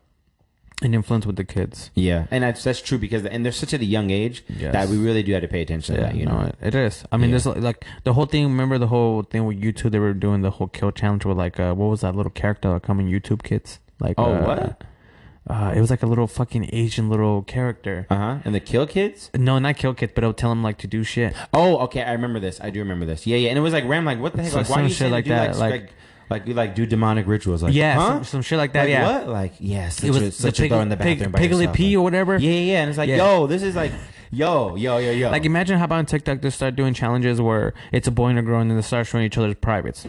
an influence with the kids. Yeah, and that's true because they're such at a young age that we really do have to pay attention to that. You know, it is. I mean, there's like the whole thing. Remember the whole thing with YouTube? They were doing the whole kill challenge with like what was that little character that come in YouTube Kids? Like what? It was like a little fucking Asian little character. And the kill kids? No, not kill kids, but it'll tell them like to do shit. Oh, okay, I remember this. I do remember this. Yeah, and it was like random. Like what the heck? Like why do you say like that? Like you like do demonic rituals, like some shit like that. Like, yeah, what? Like it was such a throw in the bathroom, Piglet P or whatever. Yeah, and it's like yo, this is like yo. Like imagine how about on TikTok they start doing challenges where it's a boy and a girl and then they start showing each other's privates.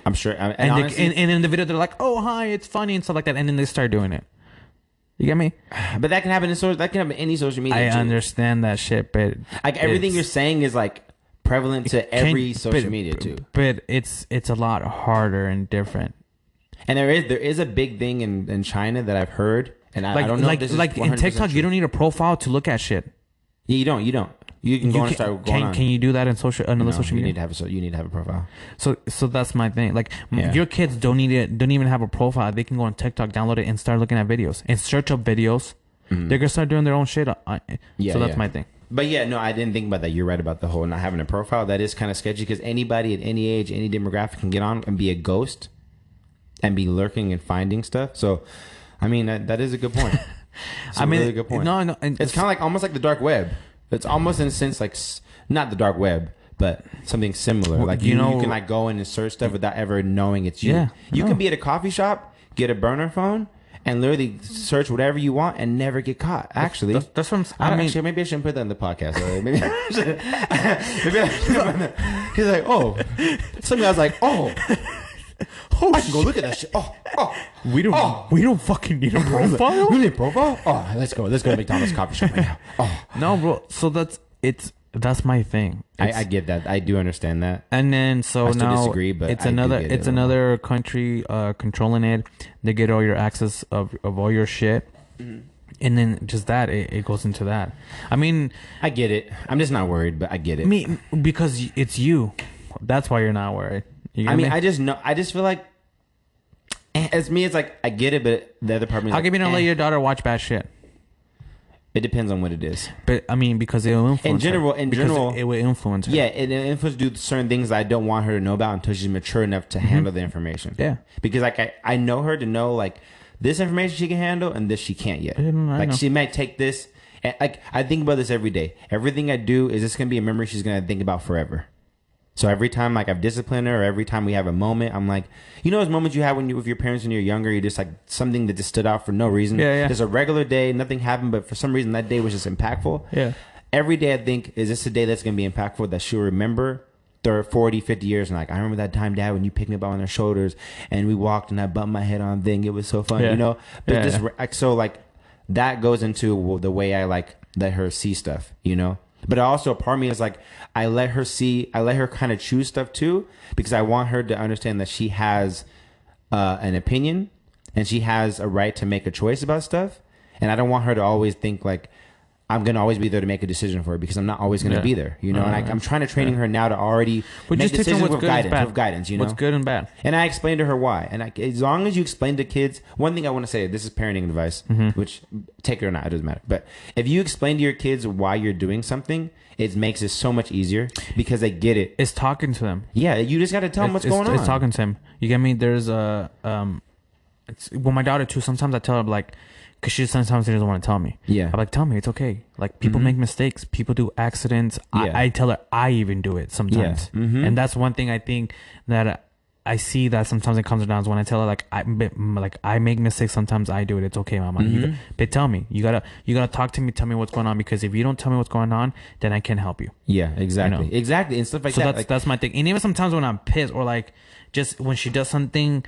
I'm sure, and honestly, and in the video they're like, oh hi, it's funny and stuff like that, and then they start doing it. You get me? But that can happen in any social media. I understand that shit, but like everything you're saying is like prevalent to every social media too, but it's a lot harder and different. And there is a big thing in China that I've heard, and I don't know. Like in TikTok, true. You don't need a profile to look at shit. Yeah, you don't. You can go and start going on. Can you do that in social media? You need to have a profile. So that's my thing. Like your kids don't even have a profile. They can go on TikTok, download it, and start looking at videos and search up videos. Mm-hmm. They're gonna start doing their own shit. So that's my thing. But yeah, no, I didn't think about that. You're right about the whole not having a profile. That is kind of sketchy because anybody at any age, any demographic can get on and be a ghost and be lurking and finding stuff. So, I mean, that is a good point. It's a really good point. No, it's kind of like almost like the dark web. It's almost in a sense like not the dark web, but something similar. Well, like you can like go in and search stuff without ever knowing it's you. Yeah, you can be at a coffee shop, get a burner phone, and literally search whatever you want and never get caught. Actually, that's what I mean. Actually, maybe I shouldn't put that in the podcast. Maybe I should. He's like, oh, something. I was like, oh, I can go look at that shit. Oh, we don't fucking need a profile. We need a profile. Oh, let's go to McDonald's coffee shop right now. Oh, no, bro. So that's my thing. I get that. I do understand that. And then so I still now disagree, but it's I another do get it's it. another country controlling it. They get all your access of all your shit. And then just that it goes into that. I mean, I get it. I'm just not worried, but I get it. Me, because it's you. That's why you're not worried. You I mean, I just know. I just feel like as me, it's like I get it, but the other part of me is how like, come you don't let your daughter watch bad shit? It depends on what it is. But I mean, because it will influence her. In general, it will influence her. Yeah, it influences do certain things that I don't want her to know about until she's mature enough to handle the information. Yeah, because like I know her to know like this information she can handle and this she can't yet. Like she might take this. And like I think about this every day. Everything I do is this gonna be a memory she's gonna think about forever. So every time like I've disciplined her, or every time we have a moment, I'm like, you know, those moments you have when you with your parents when you're younger, you just like something that just stood out for no reason. Yeah. Just a regular day, nothing happened, but for some reason that day was just impactful. Yeah. Every day I think, is this a day that's gonna be impactful that she'll remember 30, 40, 50 years, and like I remember that time, Dad, when you picked me up on their shoulders and we walked and I bumped my head on a thing. It was so fun, you know. But so like that goes into the way I like let her see stuff, you know. But also a part of me is like I let her kind of choose stuff too, because I want her to understand that she has an opinion and she has a right to make a choice about stuff, and I don't want her to always think like I'm going to always be there to make a decision for her, because I'm not always going to be there, you know. And I'm trying to train her now to already make decisions with guidance, you know. What's good and bad. And I explained to her why. And as long as you explain to kids, one thing I want to say, this is parenting advice, which take it or not, it doesn't matter. But if you explain to your kids why you're doing something, it makes it so much easier because they get it. It's talking to them. Yeah, you just got to tell them what's going on. It's talking to them. You get me? There's my daughter too, sometimes I tell her like, because she sometimes doesn't want to tell me. Yeah. I'm like, tell me, it's okay. Like, people make mistakes. People do accidents. Yeah. I tell her I even do it sometimes. Yeah. Mm-hmm. And that's one thing I think that I see that sometimes it comes down to when I tell her, like, I make mistakes. Sometimes I do it. It's okay, Mama. But tell me. You gotta talk to me. Tell me what's going on. Because if you don't tell me what's going on, then I can't help you. Yeah, exactly. You know? Exactly. And stuff like that. So that's my thing. And even sometimes when I'm pissed or, like, just when she does something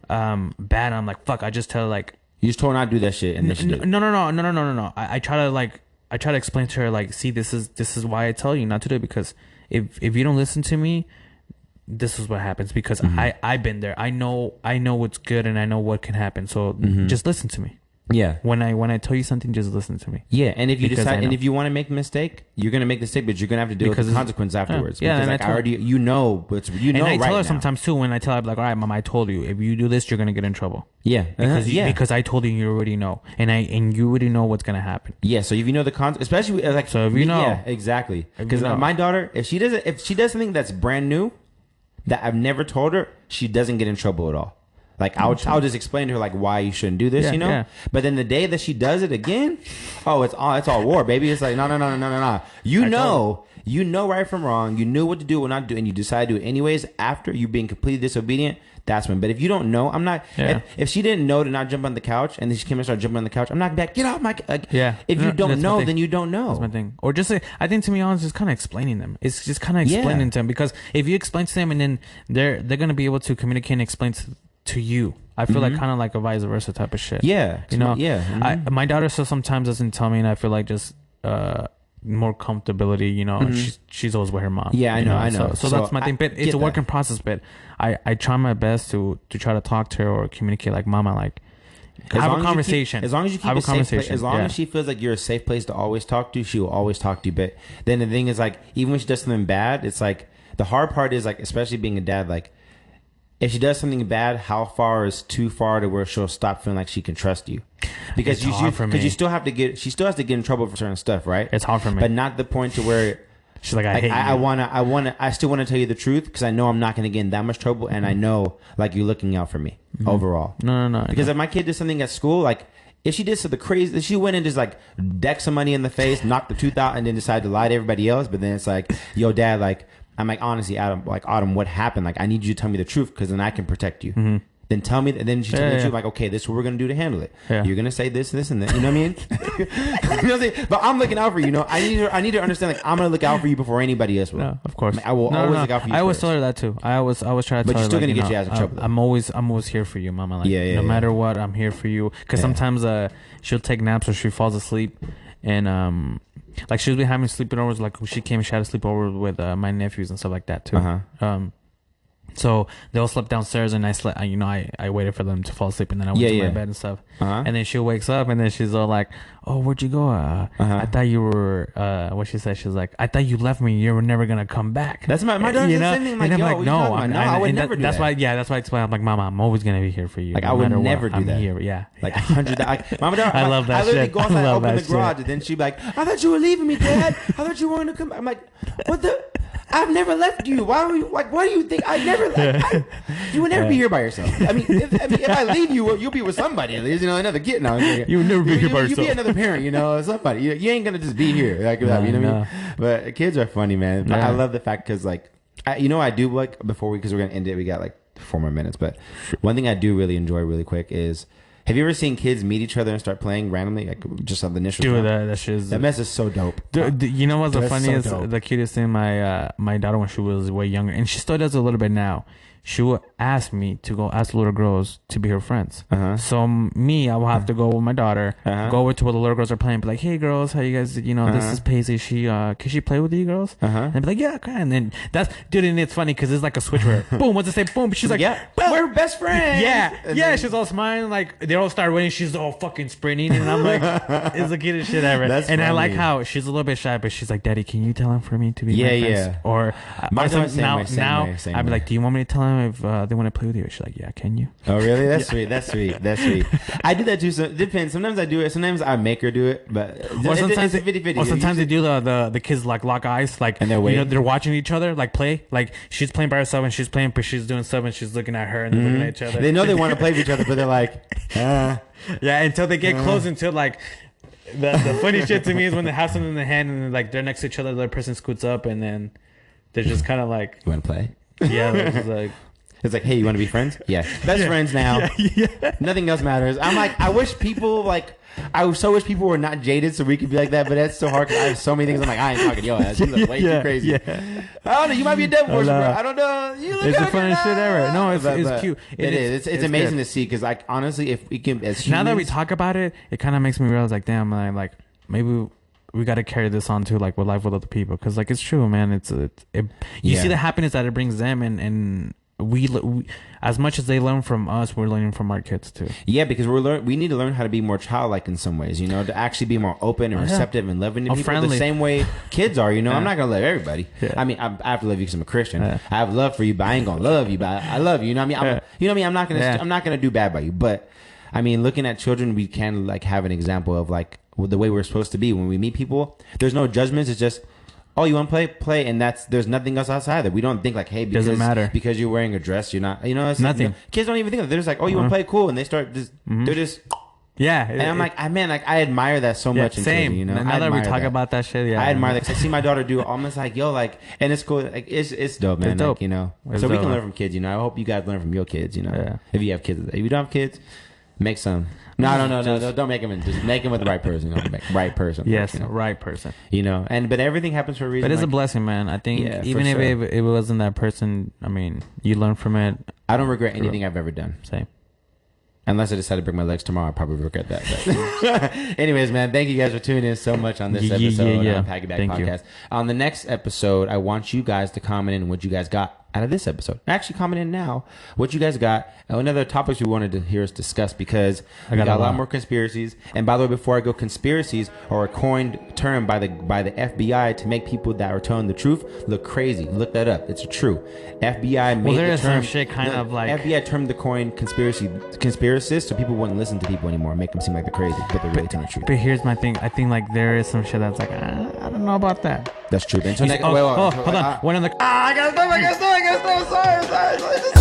bad, I'm like, fuck, I just tell her, like, you just told her not to do that shit, and then she did. No. I try to explain to her, like, see, this is why I tell you not to do it, because if you don't listen to me, this is what happens, because I've been there. I know what's good and I know what can happen. So just listen to me. Yeah. When I tell you something, just listen to me. Yeah, and if you decide, and if you want to make a mistake, you're gonna make the mistake, but you're gonna have to deal with the consequence afterwards. Yeah, because and like you know, and I tell her now. sometimes too. When I tell her, like, all right, Mom, I told you, if you do this, you're gonna get in trouble. Yeah, because I told you, you already know, and you already know what's gonna happen. Yeah, so if you know the consequence, especially like, so if you know, yeah, exactly. Because my daughter, if she does something that's brand new that I've never told her, she doesn't get in trouble at all. Like I'll just explain to her like why you shouldn't do this, you know. Yeah. But then the day that she does it again, it's all war, baby. It's like no. You know right from wrong. You knew what to do, what not to do, and you decide to do it anyways. After you being completely disobedient, that's when. But if you don't know, I'm not. Yeah. If she didn't know to not jump on the couch, and then she came and started jumping on the couch, I'm not back. Get off my. Yeah. If you don't know, then you don't know. That's my thing. Or just I think, to be honest, just kind of explaining them. It's just kind of explaining to them, because if you explain to them, and then they're gonna be able to communicate and explain to you. I feel like kind of like a vice versa type of shit. Yeah. You know? Yeah. Mm-hmm. My daughter still sometimes doesn't tell me, and I feel like just more comfortability, you know. She's always with her mom. Yeah, I know. So that's my thing. But it's a working process, but I try my best to try to talk to her or communicate, like, Mama, like, have a conversation. As long as you keep a safe place, as long as she feels like you're a safe place to always talk to, she will always talk to you. But then the thing is, like, even when she does something bad, it's like the hard part is, like, especially being a dad, like, if she does something bad, how far is too far to where she'll stop feeling like she can trust you? Because she still has to get in trouble for certain stuff, right? It's hard for me, but not the point to where she's like, I hate you. I still want to tell you the truth, because I know I'm not going to get in that much trouble, and I know, like, you're looking out for me overall. No. Because if my kid did something at school, like, if she did something crazy, if she went and just like decked somebody in the face, knocked the tooth out, and then decided to lie to everybody else, but then it's like, yo, Dad, like, I'm like, honestly, Autumn, what happened? Like, I need you to tell me the truth, because then I can protect you. Then tell me, and then she told me the truth, like, okay, this is what we're going to do to handle it. Yeah. You're going to say this, this, and that. You know what I mean? You know what I'm saying? But I'm looking out for you. You know, I need to understand, like, I'm going to look out for you before anybody else will. No, of course. I will always look out for you. I always tell her that too. I always try to tell her, but you're still like, going to get your ass in trouble. I'm always here for you, Mama. Like, no matter what, I'm here for you. Because sometimes she'll take naps or she falls asleep, and like she was behind me sleeping over. Like she came and she had to sleep over with my nephews and stuff like that too. So they all slept downstairs, and I slept. I waited for them to fall asleep, and then I went to my bed and stuff. And then she wakes up, and then she's all like, "Oh, where'd you go? I thought you were." What she said, she's like, "I thought you left me. You were never gonna come back." That's my daughter. You know? Like, and I'm like, "No, I would never do that." That's why. Yeah, that's why I explained. I'm like, "Mama, I'm always gonna be here for you. Like I would never do that. I'm here. Yeah, like 100. Mama, I love that. I literally shit. go outside, open the shit. garage, and then she'd be like, "I thought you were leaving me, Dad. I thought you weren't gonna come back." I'm like, "What the." I've never left you. Why are you like? What do you think? I never. You would never be here by yourself. I mean, if I leave you, you'll be with somebody. At least, another kid. No, you would never be here by yourself. You'll be another parent. Somebody. You ain't gonna just be here. Like, you know what I mean? But kids are funny, man. Yeah. I love the fact because I do like because we're gonna end it. We got like 4 more minutes. But one thing I do really enjoy really quick is. Have you ever seen kids meet each other and start playing randomly, like just on the initial? Dude, that shit is... That mess is so dope. Dude, you know what's the funniest, the cutest thing? My daughter, when she was way younger, and she still does a little bit now, she would ask me to go ask little girls to be her friends. So me, I will have to go with my daughter, go over to where the little girls are playing, be like, "Hey girls, how you guys? This is Paisley. Can she play with you girls?" And be like, "Yeah, okay." And then and it's funny because it's like a switch where boom, once they say boom, she's like, "Yeah, we're best friends." Yeah, she's all smiling, like they all start winning. She's all fucking sprinting, and I'm like, it's the cutest shit ever. That's funny. I like how she's a little bit shy, but she's like, "Daddy, can you tell him for me to be my friends?" Or now I'd be like, "Do you want me to tell him if they want to play with you?" She's like, "Yeah, can you?" Oh, really? That's sweet. That's sweet. I do that too. So it depends. Sometimes I do it. Sometimes I make her do it. But sometimes it's 50-50. Or sometimes they do the kids like lock eyes, like and they're watching each other like play. Like she's playing by herself and she's playing, but she's doing stuff and she's looking at her and they're looking at each other. They know they want to play with each other, but they're like, yeah, until they get close. Until like the funny shit to me is when they have something in the hand and like they're next to each other, the other person scoots up and then they're just kind of like, "You want to play?" Yeah, they're just like. It's like, "Hey, you want to be friends?" Yeah. Best friends now. Nothing else matters. I'm like, I so wish people were not jaded so we could be like that, but that's so hard because I have so many things. I'm like, I ain't talking to your ass. You're like way too crazy. Yeah. I don't know. You might be a devil worshiper. I don't know. It's the funniest shit ever. No, it's cute. It is. It's amazing to see because, like, honestly, if we can, as humans, now that we talk about it, it kind of makes me realize, like, damn, like maybe we got to carry this on to like with life with other people because, like, it's true, man. You see the happiness that it brings them, and we as much as they learn from us, we're learning from our kids too. Yeah, because we need to learn how to be more childlike in some ways, to actually be more open and receptive and loving to people friendly. The same way kids are, I'm not gonna love everybody. I mean, I have to love you because I'm a Christian. I have love for you, but I ain't gonna love you, but I love you. You know what I mean? I'm not gonna do bad by you. But I mean, looking at children, we can like have an example of like the way we're supposed to be when we meet people. There's no judgments. It's just, "Oh, you want to play," and there's nothing else outside that we don't think like, "Hey, doesn't matter because you're wearing a dress, you're not." It's nothing. Kids don't even think of it. They're just like, "Oh, you want to play? Cool," and they start just they're just and I'm like, I admire that so much. Same. In children, Now that we talk about that shit, I admire that. 'Cause I see my daughter do almost like like, and it's cool. Like it's dope, man. It's dope. Like, so we can learn from kids. I hope you guys learn from your kids. If you have kids, if you don't have kids, make some. No, don't make them. Just make them with the right person. Right person. Yes, right person. But everything happens for a reason. But it's a blessing, man. I think even if it wasn't that person, I mean, you learn from it. I don't regret anything I've ever done. Same. Unless I decide to break my legs tomorrow, I probably regret that. But anyways, man, thank you guys for tuning in so much on this episode of Unpack Your Bag Podcast. On the next episode, I want you guys to comment in what you guys got out of this episode. Actually, comment in now what you guys got and other topics you wanted to hear us discuss because we got a lot more conspiracies. And by the way, before I go, conspiracies are a coined term by the FBI to make people that are telling the truth look crazy. Look that up. It's true. FBI made there the is term. Some shit kind of like FBI termed the coin conspiracists so people wouldn't listen to people anymore, make them seem like they're crazy, but they're really telling the truth. But here's my thing. I think like there is some shit that's like I don't know about that. That's true. Until next. Hold on. One on the. I gotta stop. Sorry.